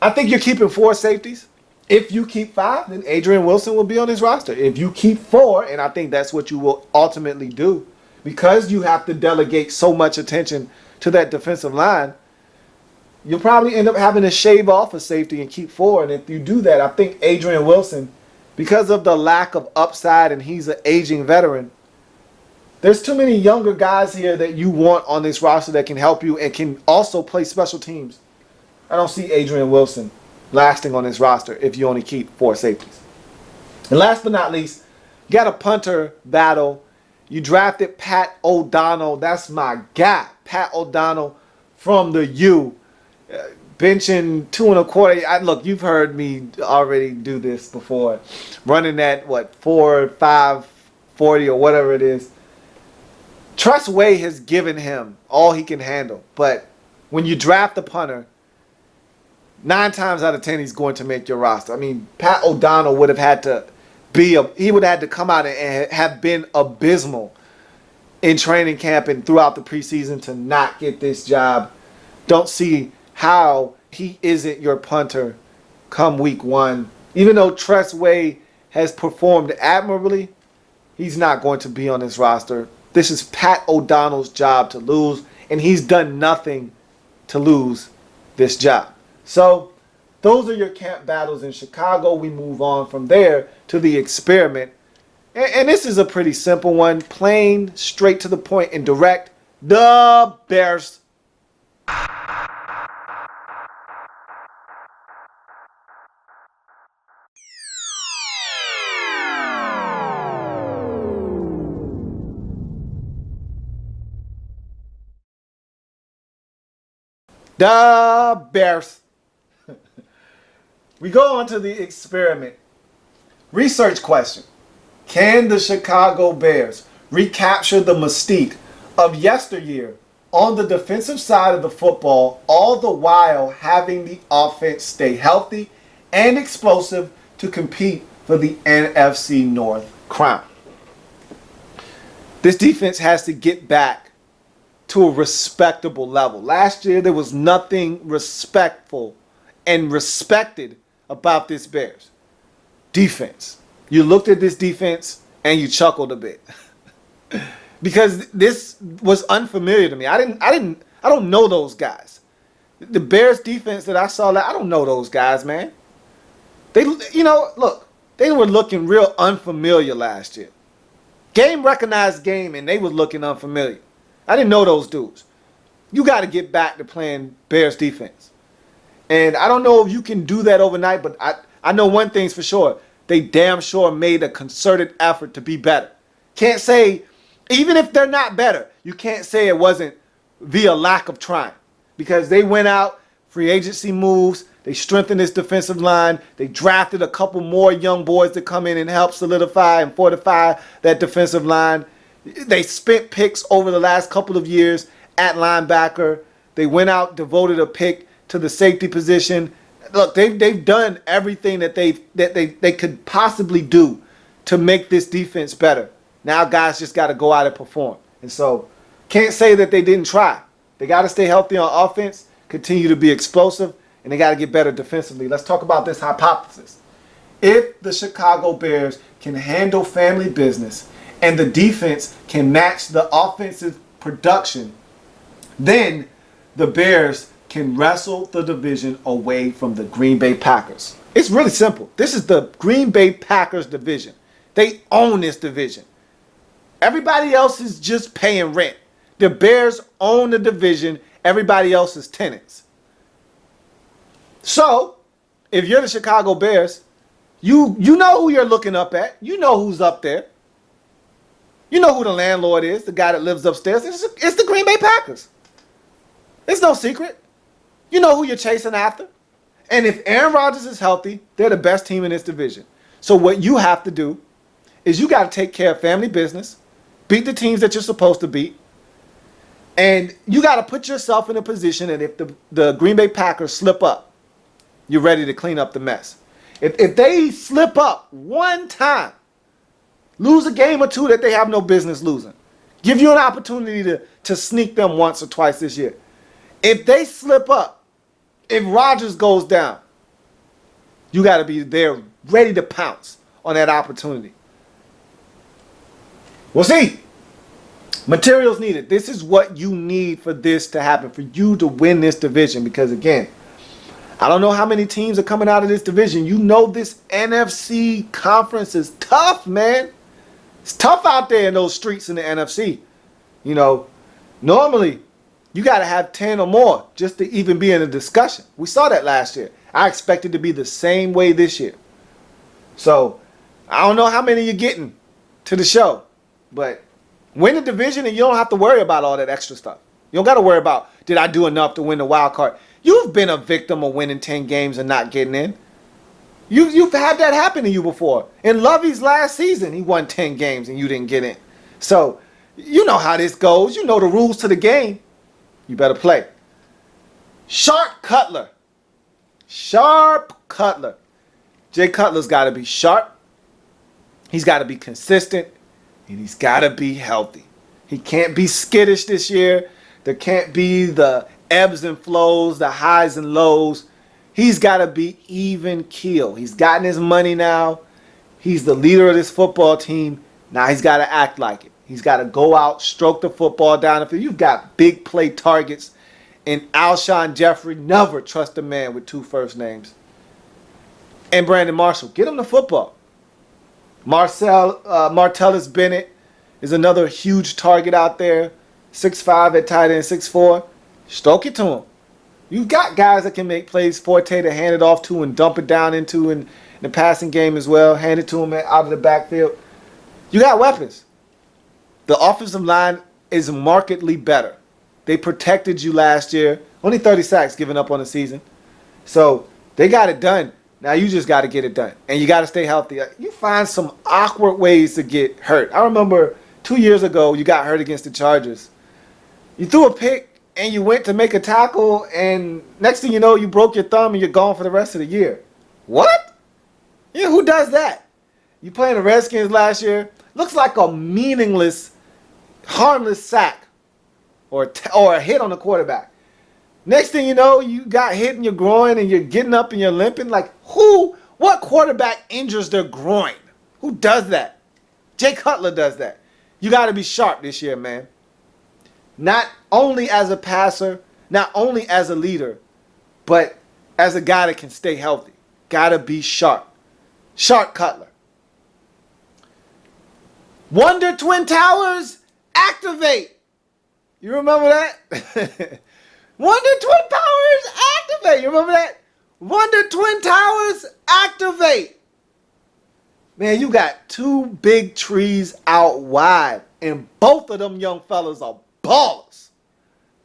I think you're keeping 4 safeties. If you keep 5, then Adrian Wilson will be on his roster. If you keep 4, and I think that's what you will ultimately do, because you have to delegate so much attention to that defensive line, you'll probably end up having to shave off a safety and keep 4. And if you do that, I think Adrian Wilson, because of the lack of upside and he's an aging veteran, there's too many younger guys here that you want on this roster that can help you and can also play special teams. I don't see Adrian Wilson lasting on this roster if you only keep 4 safeties. And last but not least, you got a punter battle. You drafted Pat O'Donnell. That's my guy, Pat O'Donnell from the U. Benching 2 1/4. Look, you've heard me already do this before. Running that, 4, 5, 40 or whatever it is. Trust Way has given him all he can handle. But when you draft a punter, 9 times out of 10 he's going to make your roster. I mean, Pat O'Donnell would have had to he would have had to come out and have been abysmal in training camp and throughout the preseason to not get this job. Don't see how he isn't your punter come week 1. Even though Tress Way has performed admirably, he's not going to be on this roster. This is Pat O'Donnell's job to lose, and he's done nothing to lose this job. So those are your camp battles in Chicago. We move on from there to the experiment. And this is a pretty simple one. Plain, straight to the point, and direct. The Bears. The Bears. We go on to the experiment. Research question. Can the Chicago Bears recapture the mystique of yesteryear on the defensive side of the football, all the while having the offense stay healthy and explosive to compete for the NFC North crown. This defense has to get back to a respectable level. Last year, there was nothing respectful and respected about this Bears defense. You looked at this defense and you chuckled a bit because this was unfamiliar to me. I don't know those guys. The Bears defense that I saw, I don't know those guys, man. They were looking real unfamiliar last year. Game recognized game, and they was looking unfamiliar. I didn't know those dudes. You got to get back to playing Bears defense. And I don't know if you can do that overnight, but I know one thing's for sure. They damn sure made a concerted effort to be better. Can't say, even if they're not better, you can't say it wasn't via lack of trying. Because they went out, free agency moves, they strengthened this defensive line. They drafted a couple more young boys to come in and help solidify and fortify that defensive line. They spent picks over the last couple of years at linebacker. They went out, devoted a pick to the safety position. Look, they've done everything that they could possibly do to make this defense better. Now guys just got to go out and perform. And so can't say that they didn't try. They got to stay healthy on offense, continue to be explosive, and they got to get better defensively. Let's talk about this hypothesis. If the Chicago Bears can handle family business and the defense can match the offensive production, then the Bears can wrestle the division away from the Green Bay Packers. It's really simple. This is the Green Bay Packers division. They own this division. Everybody else is just paying rent. The Bears own the division. Everybody else is tenants. So, if you're the Chicago Bears, you know who you're looking up at. You know who's up there. You know who the landlord is, the guy that lives upstairs. It's the Green Bay Packers. It's no secret. You know who you're chasing after. And if Aaron Rodgers is healthy, they're the best team in this division. So what you have to do is you got to take care of family business, beat the teams that you're supposed to beat, and you got to put yourself in a position that if the Green Bay Packers slip up, you're ready to clean up the mess. If they slip up one time, lose a game or two that they have no business losing, give you an opportunity to sneak them once or twice this year. If they slip up, if Rodgers goes down, you got to be there ready to pounce on that opportunity. We'll see. Materials needed. This is what you need for this to happen, for you to win this division. Because again, I don't know how many teams are coming out of this division. You know this NFC conference is tough, man. It's tough out there in those streets in the NFC. You know, normally you got to have 10 or more just to even be in a discussion. We saw that last year. I expect it to be the same way this year. So I don't know how many you're getting to the show, but win the division and you don't have to worry about all that extra stuff. You don't got to worry about, did I do enough to win the wild card? You've been a victim of winning 10 games and not getting in. You've had that happen to you before. In Lovey's last season, he won 10 games and you didn't get in. So you know how this goes. You know the rules to the game. You better play. Sharp Cutler. Sharp Cutler. Jay Cutler's got to be sharp. He's got to be consistent. And he's got to be healthy. He can't be skittish this year. There can't be the ebbs and flows, the highs and lows. He's got to be even keel. He's gotten his money now. He's the leader of this football team. Now he's got to act like it. He's got to go out, stroke the football down the field. You've got big play targets. And Alshon Jeffrey, never trust a man with 2 first names. And Brandon Marshall, get him the football. Martellus Bennett is another huge target out there. 6'5" at tight end, 6'4". Stroke it to him. You've got guys that can make plays. Forte to hand it off to and dump it down into in the passing game as well. Hand it to him out of the backfield. You got weapons. The offensive line is markedly better. They protected you last year. Only 30 sacks given up on the season. So they got it done. Now you just got to get it done. And you got to stay healthy. You find some awkward ways to get hurt. I remember 2 years ago you got hurt against the Chargers. You threw a pick and you went to make a tackle, and next thing you know, you broke your thumb and you're gone for the rest of the year. What? Yeah, who does that? You playing the Redskins last year? Looks like a meaningless, harmless sack or a hit on the quarterback. Next thing you know, you got hit in your groin and you're getting up and you're limping. Like, what quarterback injures their groin? Who does that? Jay Cutler does that. You got to be sharp this year, man. Not only as a passer, not only as a leader, but as a guy that can stay healthy. Got to be sharp. Sharp Cutler. Wonder Twin Towers, activate. You remember that? Wonder Twin Towers, activate. You remember that? Wonder Twin Towers, activate. Man, you got two big trees out wide, and both of them young fellas are ballers.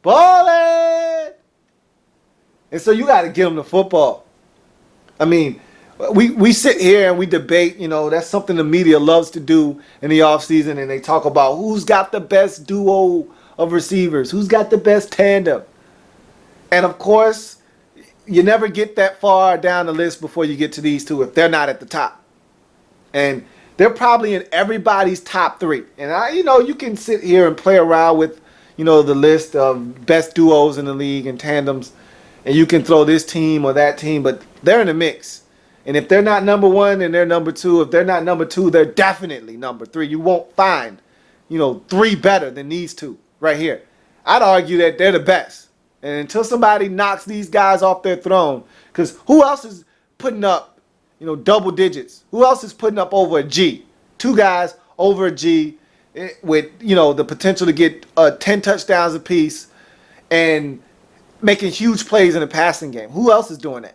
Balling. And so you got to get them the football. I mean, we sit here and we debate, that's something the media loves to do in the offseason, and they talk about who's got the best duo of receivers, who's got the best tandem. And of course, you never get that far down the list before you get to these two if they're not at the top. And they're probably in everybody's top three. And you can sit here and play around with, the list of best duos in the league and tandems, and you can throw this team or that team, but they're in the mix. And if they're not number one, then they're number two. If they're not number two, they're definitely number three. You won't find, three better than these two right here. I'd argue that they're the best. And until somebody knocks these guys off their throne, because who else is putting up, double digits? Who else is putting up over a G? Two guys over a G with, the potential to get 10 touchdowns apiece and making huge plays in the passing game. Who else is doing that?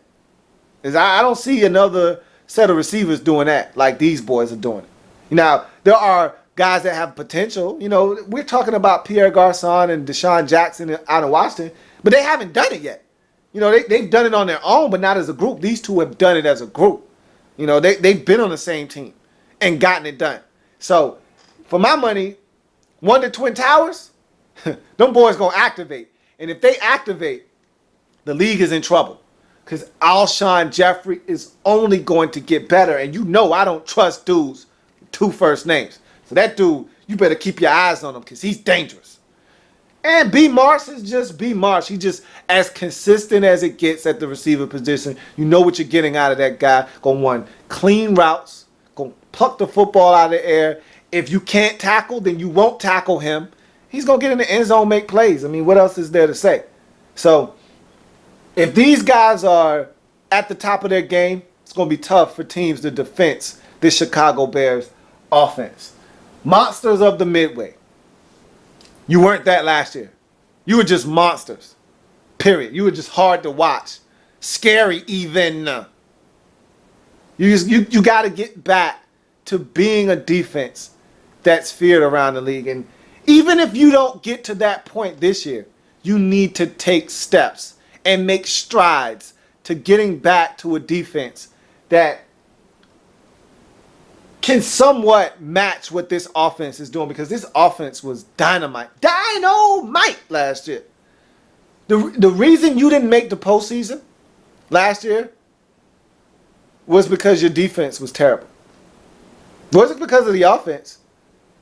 I don't see another set of receivers doing that like these boys are doing it. Now, there are guys that have potential. We're talking about Pierre Garçon and Deshaun Jackson out of Washington, but they haven't done it yet. They've done it on their own, but not as a group. These two have done it as a group. They've been on the same team and gotten it done. So, for my money, Wonder Twin Towers, them boys going to activate. And if they activate, the league is in trouble. Because Alshon Jeffrey is only going to get better. And I don't trust dudes with two first names. So that dude, you better keep your eyes on him because he's dangerous. And B. Marsh is just B. Marsh. He's just as consistent as it gets at the receiver position. You know what you're getting out of that guy. Going to run clean routes. Going to pluck the football out of the air. If you can't tackle, then you won't tackle him. He's going to get in the end zone, make plays. I mean, what else is there to say? So, if these guys are at the top of their game, it's going to be tough for teams to defend this Chicago Bears offense. Monsters of the Midway. You weren't that last year. You were just monsters. Period. You were just hard to watch. Scary even. You got to get back to being a defense that's feared around the league. And even if you don't get to that point this year, you need to take steps and make strides to getting back to a defense that can somewhat match what this offense is doing, because this offense was dynamite last year. The reason you didn't make the postseason last year was because your defense was terrible. It wasn't because of the offense.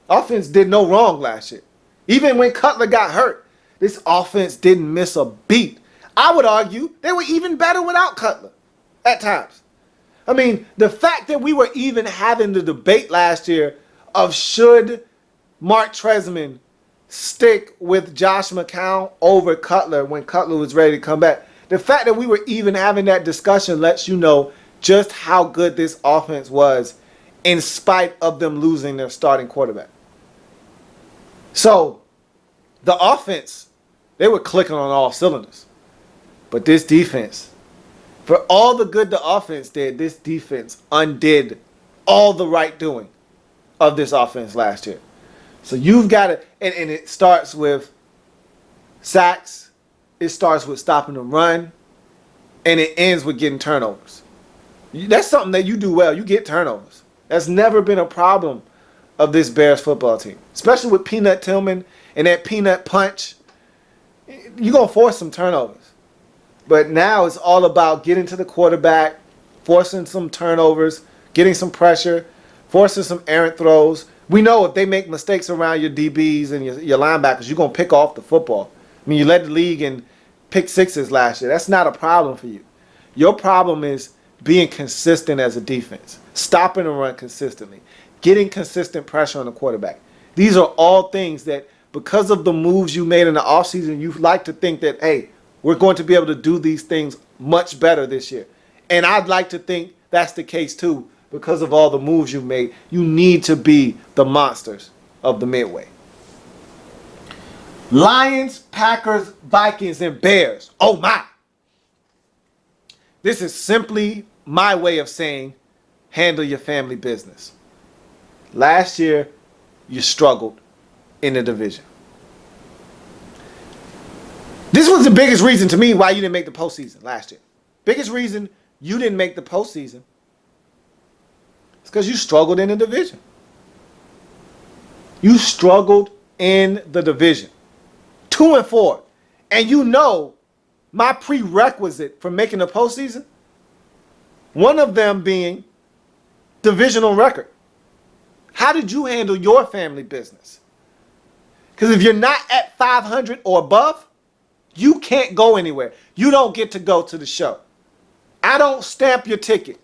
Offense did no wrong last year. Even when Cutler got hurt, this offense didn't miss a beat. I would argue they were even better without Cutler at times. I mean, the fact that we were even having the debate last year of should Mark Tresman stick with Josh McCown over Cutler when Cutler was ready to come back. The fact that we were even having that discussion lets you know just how good this offense was in spite of them losing their starting quarterback. So, the offense, they were clicking on all cylinders. But this defense, for all the good the offense did, this defense undid all the right doing of this offense last year. So you've got to, and it starts with sacks, it starts with stopping the run, and it ends with getting turnovers. That's something that you do well. You get turnovers. That's never been a problem of this Bears football team, especially with Peanut Tillman and that peanut punch. you're going to force some turnovers. But now it's all about getting to the quarterback, forcing some turnovers, getting some pressure, forcing some errant throws. We know if they make mistakes around your DBs and your linebackers, you're going to pick off the football. I mean, you led the league in pick sixes last year. That's not a problem for you. Your problem is being consistent as a defense, stopping the run consistently, getting consistent pressure on the quarterback. These are all things that, because of the moves you made in the offseason, you like to think that, hey, we're going to be able to do these things much better this year. And I'd like to think that's the case too, because of all the moves you've made. You need to be the monsters of the Midway. Lions, Packers, Vikings, and Bears. Oh my. This is simply my way of saying handle your family business. Last year, you struggled in the division. This was the biggest reason to me why you didn't make the postseason last year. Biggest reason you didn't make the postseason is because you struggled in the division. You struggled in the division. 2-4. And you know my prerequisite for making the postseason, one of them being divisional record. How did you handle your family business? Because if you're not at 500 or above, you can't go anywhere. You don't get to go to the show. I don't stamp your ticket.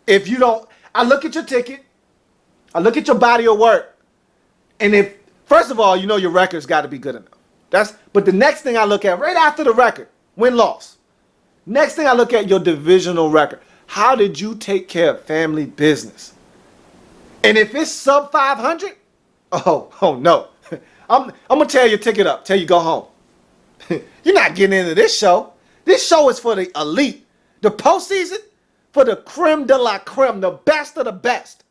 If you don't, I look at your ticket, I look at your body of work, and if, first of all, you know your record's got to be good enough. But the next thing I look at, right after the record, win-loss, next thing I look at your divisional record. How did you take care of family business? And if it's sub 500, oh no. I'm going to tear your ticket up, tell you go home. You're not getting into this show. This show is for the elite. The postseason, for the creme de la creme, the best of the best.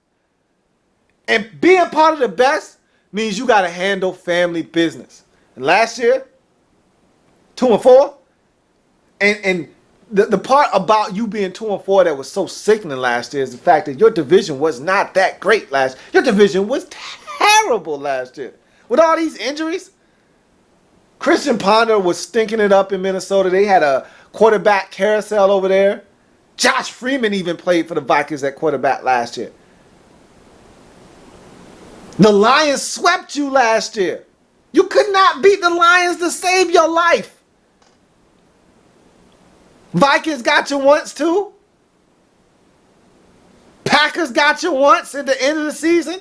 And being part of the best means you got to handle family business. And last year, 2-4, and the part about you being 2-4 that was so sickening last year is the fact that your division was not that great last year. Your division was terrible last year. With all these injuries, Christian Ponder was stinking it up in Minnesota. They had a quarterback carousel over there. Josh Freeman even played for the Vikings at quarterback last year. The Lions swept you last year. You could not beat the Lions to save your life. Vikings got you once too. Packers got you once at the end of the season.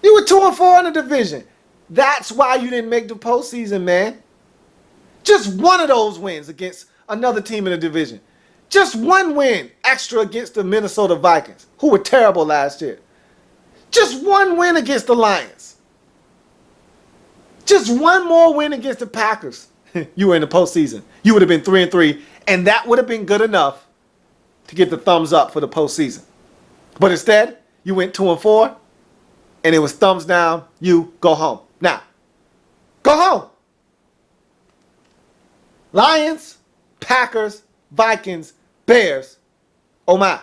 You were 2-4 in the division. That's why you didn't make the postseason, man. Just one of those wins against another team in the division. Just one win extra against the Minnesota Vikings, who were terrible last year. Just one win against the Lions. Just one more win against the Packers. You were in the postseason. You would have been 3-3, and that would have been good enough to get the thumbs up for the postseason. But instead, you went 2-4, and it was thumbs down. You go home. Now, go home. Lions, Packers, Vikings, Bears. Oh my.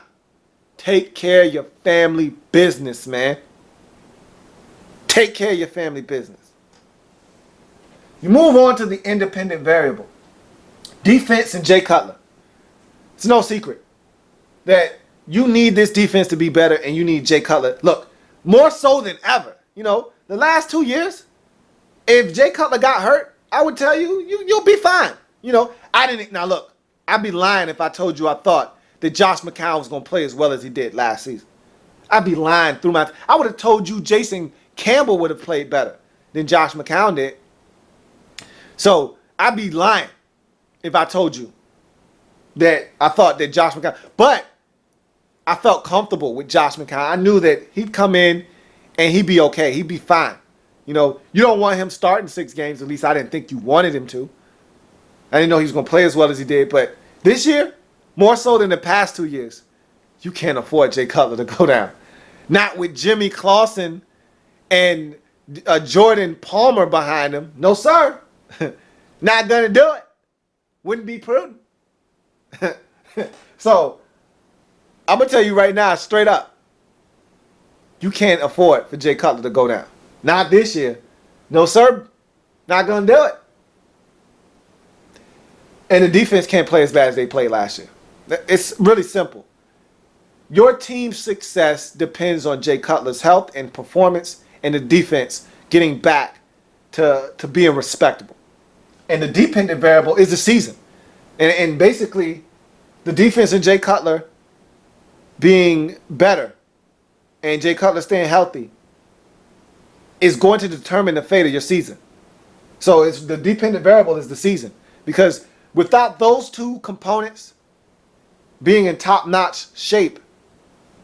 Take care of your family business, man. Take care of your family business. You move on to the independent variable. Defense and Jay Cutler. It's no secret that you need this defense to be better and you need Jay Cutler. Look, more so than ever. You know, the last 2 years, if Jay Cutler got hurt, I would tell you, you'll be fine. You know, now look, I'd be lying if I told you I thought that Josh McCown was going to play as well as he did last season. I'd be lying through I would have told you Jason Campbell would have played better than Josh McCown did. So I'd be lying if I told you that I thought that Josh McCown, but I felt comfortable with Josh McCown. I knew that he'd come in and he'd be okay. He'd be fine. You know, you don't want him starting 6 games. At least I didn't think you wanted him to. I didn't know he was going to play as well as he did. But this year, more so than the past 2 years, you can't afford Jay Cutler to go down. Not with Jimmy Clausen and Jordan Palmer behind him. No, sir. Not going to do it. Wouldn't be prudent. So, I'm going to tell you right now, straight up, you can't afford for Jay Cutler to go down. Not this year. No, sir. Not going to do it. And the defense can't play as bad as they played last year. It's really simple. Your team's success depends on Jay Cutler's health and performance and the defense getting back to being respectable. And the dependent variable is the season. And basically, the defense and Jay Cutler being better and Jay Cutler staying healthy is going to determine the fate of your season. So it's the dependent variable is the season. Because without those two components being in top-notch shape,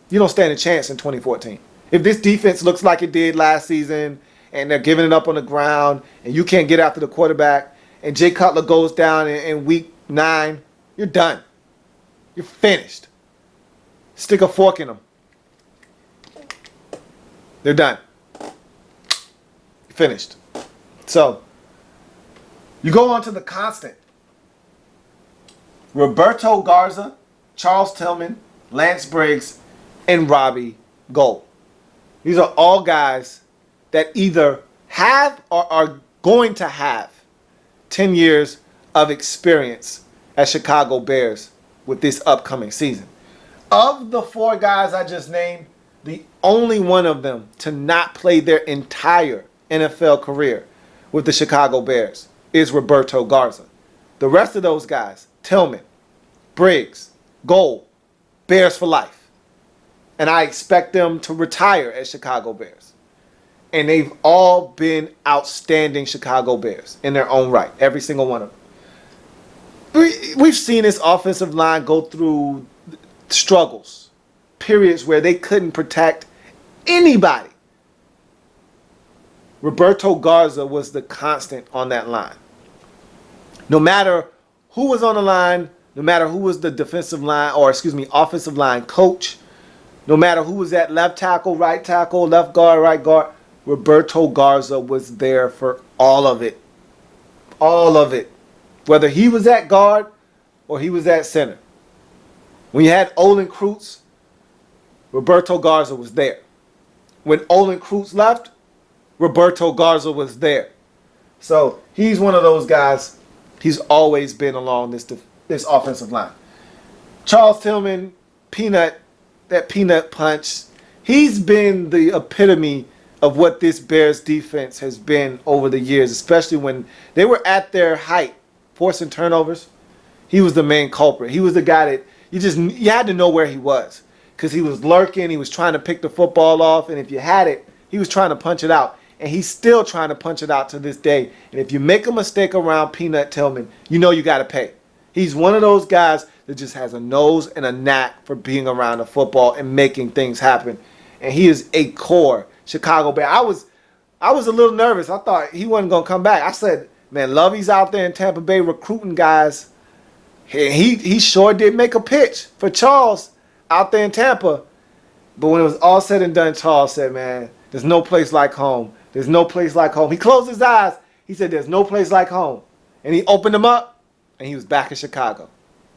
you don't stand a chance in 2014. If this defense looks like it did last season and they're giving it up on the ground and you can't get after the quarterback and Jay Cutler goes down in week 9, you're done. You're finished. Stick a fork in them. They're done. Finished. So, you go on to the constant. Roberto Garza, Charles Tillman, Lance Briggs, and Robbie Gould. These are all guys that either have or are going to have 10 years of experience as Chicago Bears with this upcoming season. Of the 4 guys I just named, the only one of them to not play their entire NFL career with the Chicago Bears is Roberto Garza. The rest of those guys, Tillman, Briggs, Gould, Bears for life. And I expect them to retire as Chicago Bears. And they've all been outstanding Chicago Bears in their own right, every single one of them. We've seen this offensive line go through struggles, periods where they couldn't protect anybody. Roberto Garza was the constant on that line. No matter who was on the line, no matter who was the offensive line coach, no matter who was at left tackle, right tackle, left guard, right guard, Roberto Garza was there for all of it. All of it. Whether he was at guard or he was at center. When you had Olin Kreutz, Roberto Garza was there. When Olin Kreutz left, Roberto Garza was there. So he's one of those guys. He's always been along this offensive line. Charles Tillman, that peanut punch. He's been the epitome of what this Bears defense has been over the years, especially when they were at their height, forcing turnovers. He was the main culprit. He was the guy that you had to know where he was because he was lurking. He was trying to pick the football off, and if you had it, he was trying to punch it out. And he's still trying to punch it out to this day. And if you make a mistake around Peanut Tillman, you know you got to pay. He's one of those guys that just has a nose and a knack for being around the football and making things happen. And he is a core Chicago Bear. I was a little nervous. I thought he wasn't going to come back. I said, man, Lovey's out there in Tampa Bay recruiting guys. And he sure did make a pitch for Charles out there in Tampa. But when it was all said and done, Charles said, man, there's no place like home. There's no place like home. He closed his eyes. He said, there's no place like home. And he opened them up, and he was back in Chicago.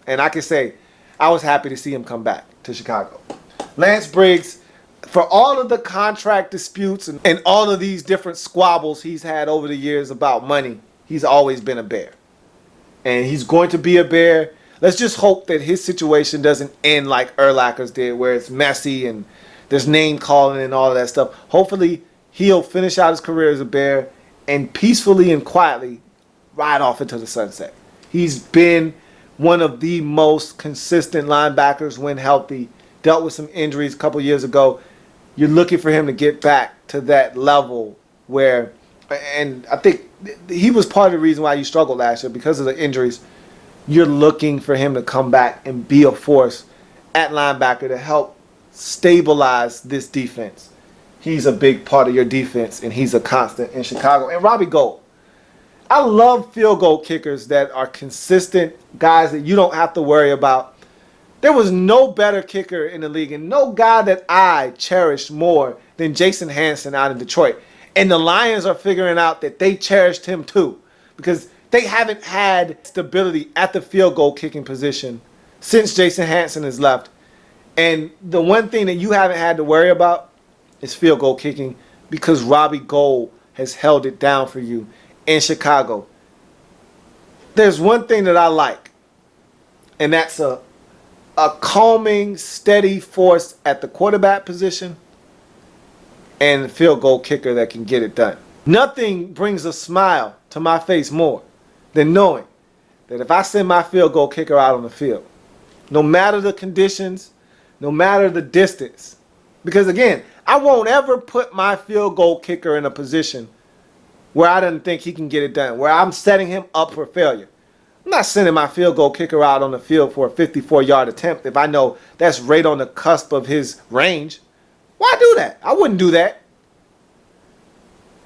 And I can say, I was happy to see him come back to Chicago. Lance Briggs, for all of the contract disputes and all of these different squabbles he's had over the years about money, he's always been a Bear. And he's going to be a Bear. Let's just hope that his situation doesn't end like Urlacher's did, where it's messy and there's name calling and all of that stuff. Hopefully, he'll finish out his career as a Bear and peacefully and quietly ride off into the sunset. He's been one of the most consistent linebackers when healthy. Dealt with some injuries a couple years ago. You're looking for him to get back to that level where, and I think he was part of the reason why you struggled last year because of the injuries. You're looking for him to come back and be a force at linebacker to help stabilize this defense. He's a big part of your defense, and he's a constant in Chicago. And Robbie Gould. I love field goal kickers that are consistent guys that you don't have to worry about. There was no better kicker in the league, and no guy that I cherished more than Jason Hansen out in Detroit. And the Lions are figuring out that they cherished him too, because they haven't had stability at the field goal kicking position since Jason Hansen has left. And the one thing that you haven't had to worry about is field goal kicking, because Robbie Gould has held it down for you in Chicago. There's one thing that I like and that's a calming, steady force at the quarterback position and field goal kicker that can get it done. Nothing brings a smile to my face more than knowing that if I send my field goal kicker out on the field, no matter the conditions, no matter the distance, because again, I won't ever put my field goal kicker in a position where I don't think he can get it done, where I'm setting him up for failure. I'm not sending my field goal kicker out on the field for a 54-yard attempt if I know that's right on the cusp of his range. Why do that? I wouldn't do that.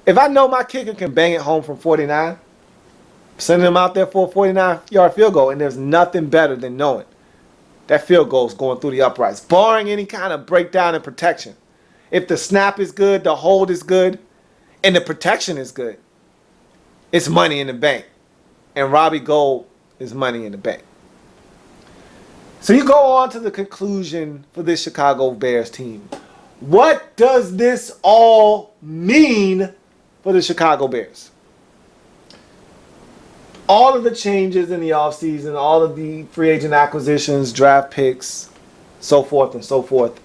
If I know my kicker can bang it home from 49, sending him out there for a 49-yard field goal, and there's nothing better than knowing that field goal is going through the uprights, barring any kind of breakdown in protection. If the snap is good, the hold is good, and the protection is good, it's money in the bank. And Robbie Gould is money in the bank. So you go on to the conclusion for this Chicago Bears team. What does this all mean for the Chicago Bears? All of the changes in the offseason, all of the free agent acquisitions, draft picks, so forth and so forth.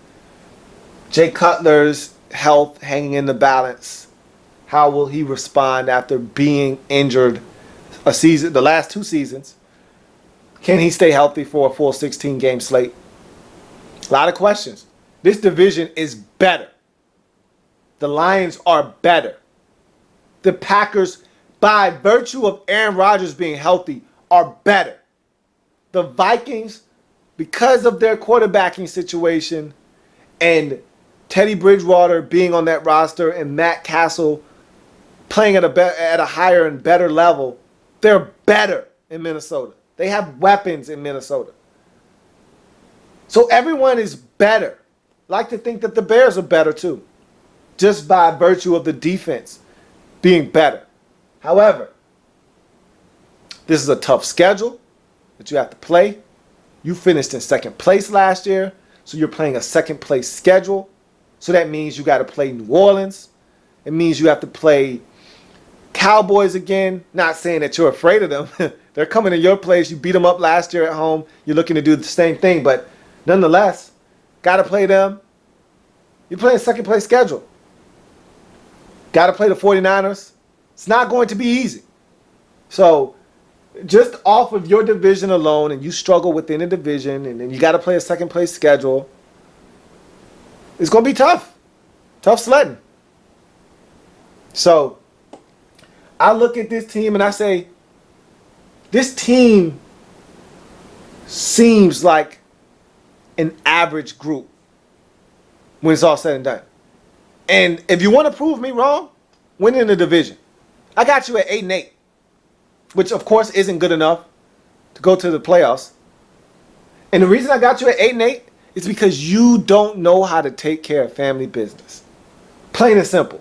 Jay Cutler's health hanging in the balance. How will he respond after being injured a season, the last 2 seasons? Can he stay healthy for a full 16-game slate? A lot of questions. This division is better. The Lions are better. The Packers, by virtue of Aaron Rodgers being healthy, are better. The Vikings, because of their quarterbacking situation and Teddy Bridgewater being on that roster and Matt Castle playing at a higher and better level, they're better in Minnesota. They have weapons in Minnesota. So everyone is better. I like to think that the Bears are better too, just by virtue of the defense being better. However, this is a tough schedule that you have to play. You finished in second place last year, so you're playing a second place schedule. So that means you got to play New Orleans. It means you have to play Cowboys again. Not saying that you're afraid of them. They're coming to your place. You beat them up last year at home. You're looking to do the same thing, but nonetheless, got to play them. You're playing second place schedule. Got to play the 49ers. It's not going to be easy. So just off of your division alone, and you struggle within a division, and then you got to play a second place schedule, it's going to be tough. Tough sledding. So I look at this team and I say, this team seems like an average group when it's all said and done. And if you want to prove me wrong, win in the division. I got you at 8-8, which of course isn't good enough to go to the playoffs. And the reason I got you at 8-8 is because you don't know how to take care of family business. Plain and simple.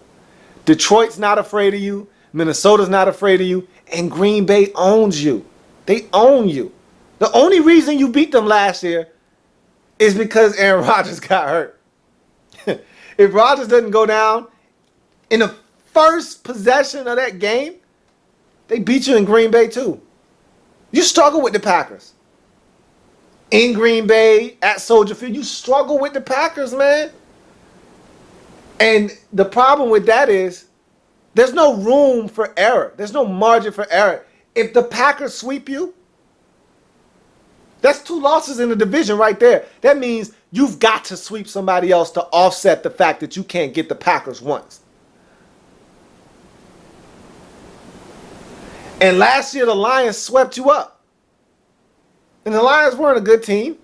Detroit's not afraid of you. Minnesota's not afraid of you. And Green Bay owns you. They own you. The only reason you beat them last year is because Aaron Rodgers got hurt. If Rodgers doesn't go down in the first possession of that game, they beat you in Green Bay too. You struggle with the Packers. In Green Bay, at Soldier Field, you struggle with the Packers, man. And the problem with that is there's no room for error. There's no margin for error. If the Packers sweep you, that's 2 losses in the division right there. That means you've got to sweep somebody else to offset the fact that you can't get the Packers once. And last year, the Lions swept you up. And the Lions weren't a good team.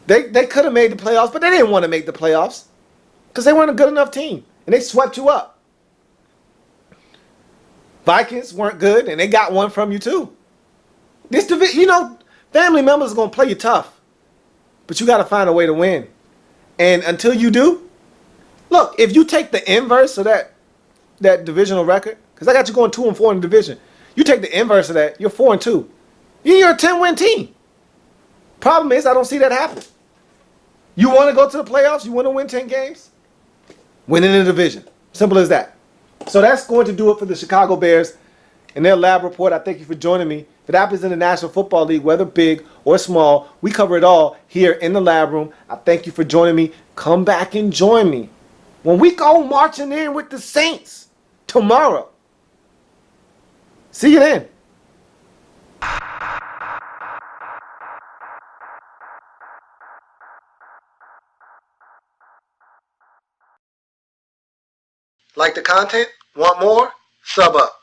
They could have made the playoffs, but they didn't want to make the playoffs because they weren't a good enough team. And they swept you up. Vikings weren't good, and they got one from you too. This division, you know, family members are going to play you tough. But you got to find a way to win. And until you do, look, if you take the inverse of that divisional record, because I got you going 2-4 in the division. You take the inverse of that, you're 4-2. You're a 10-win team. Problem is, I don't see that happen. You want to go to the playoffs? You want to win 10 games? Win in the division. Simple as that. So that's going to do it for the Chicago Bears and their lab report. I thank you for joining me. that happens in the National Football League, whether big or small. We cover it all here in the Lab Room. I thank you for joining me. Come back and join me when we go marching in with the Saints tomorrow. See you then. Like the content? Want more? Sub up.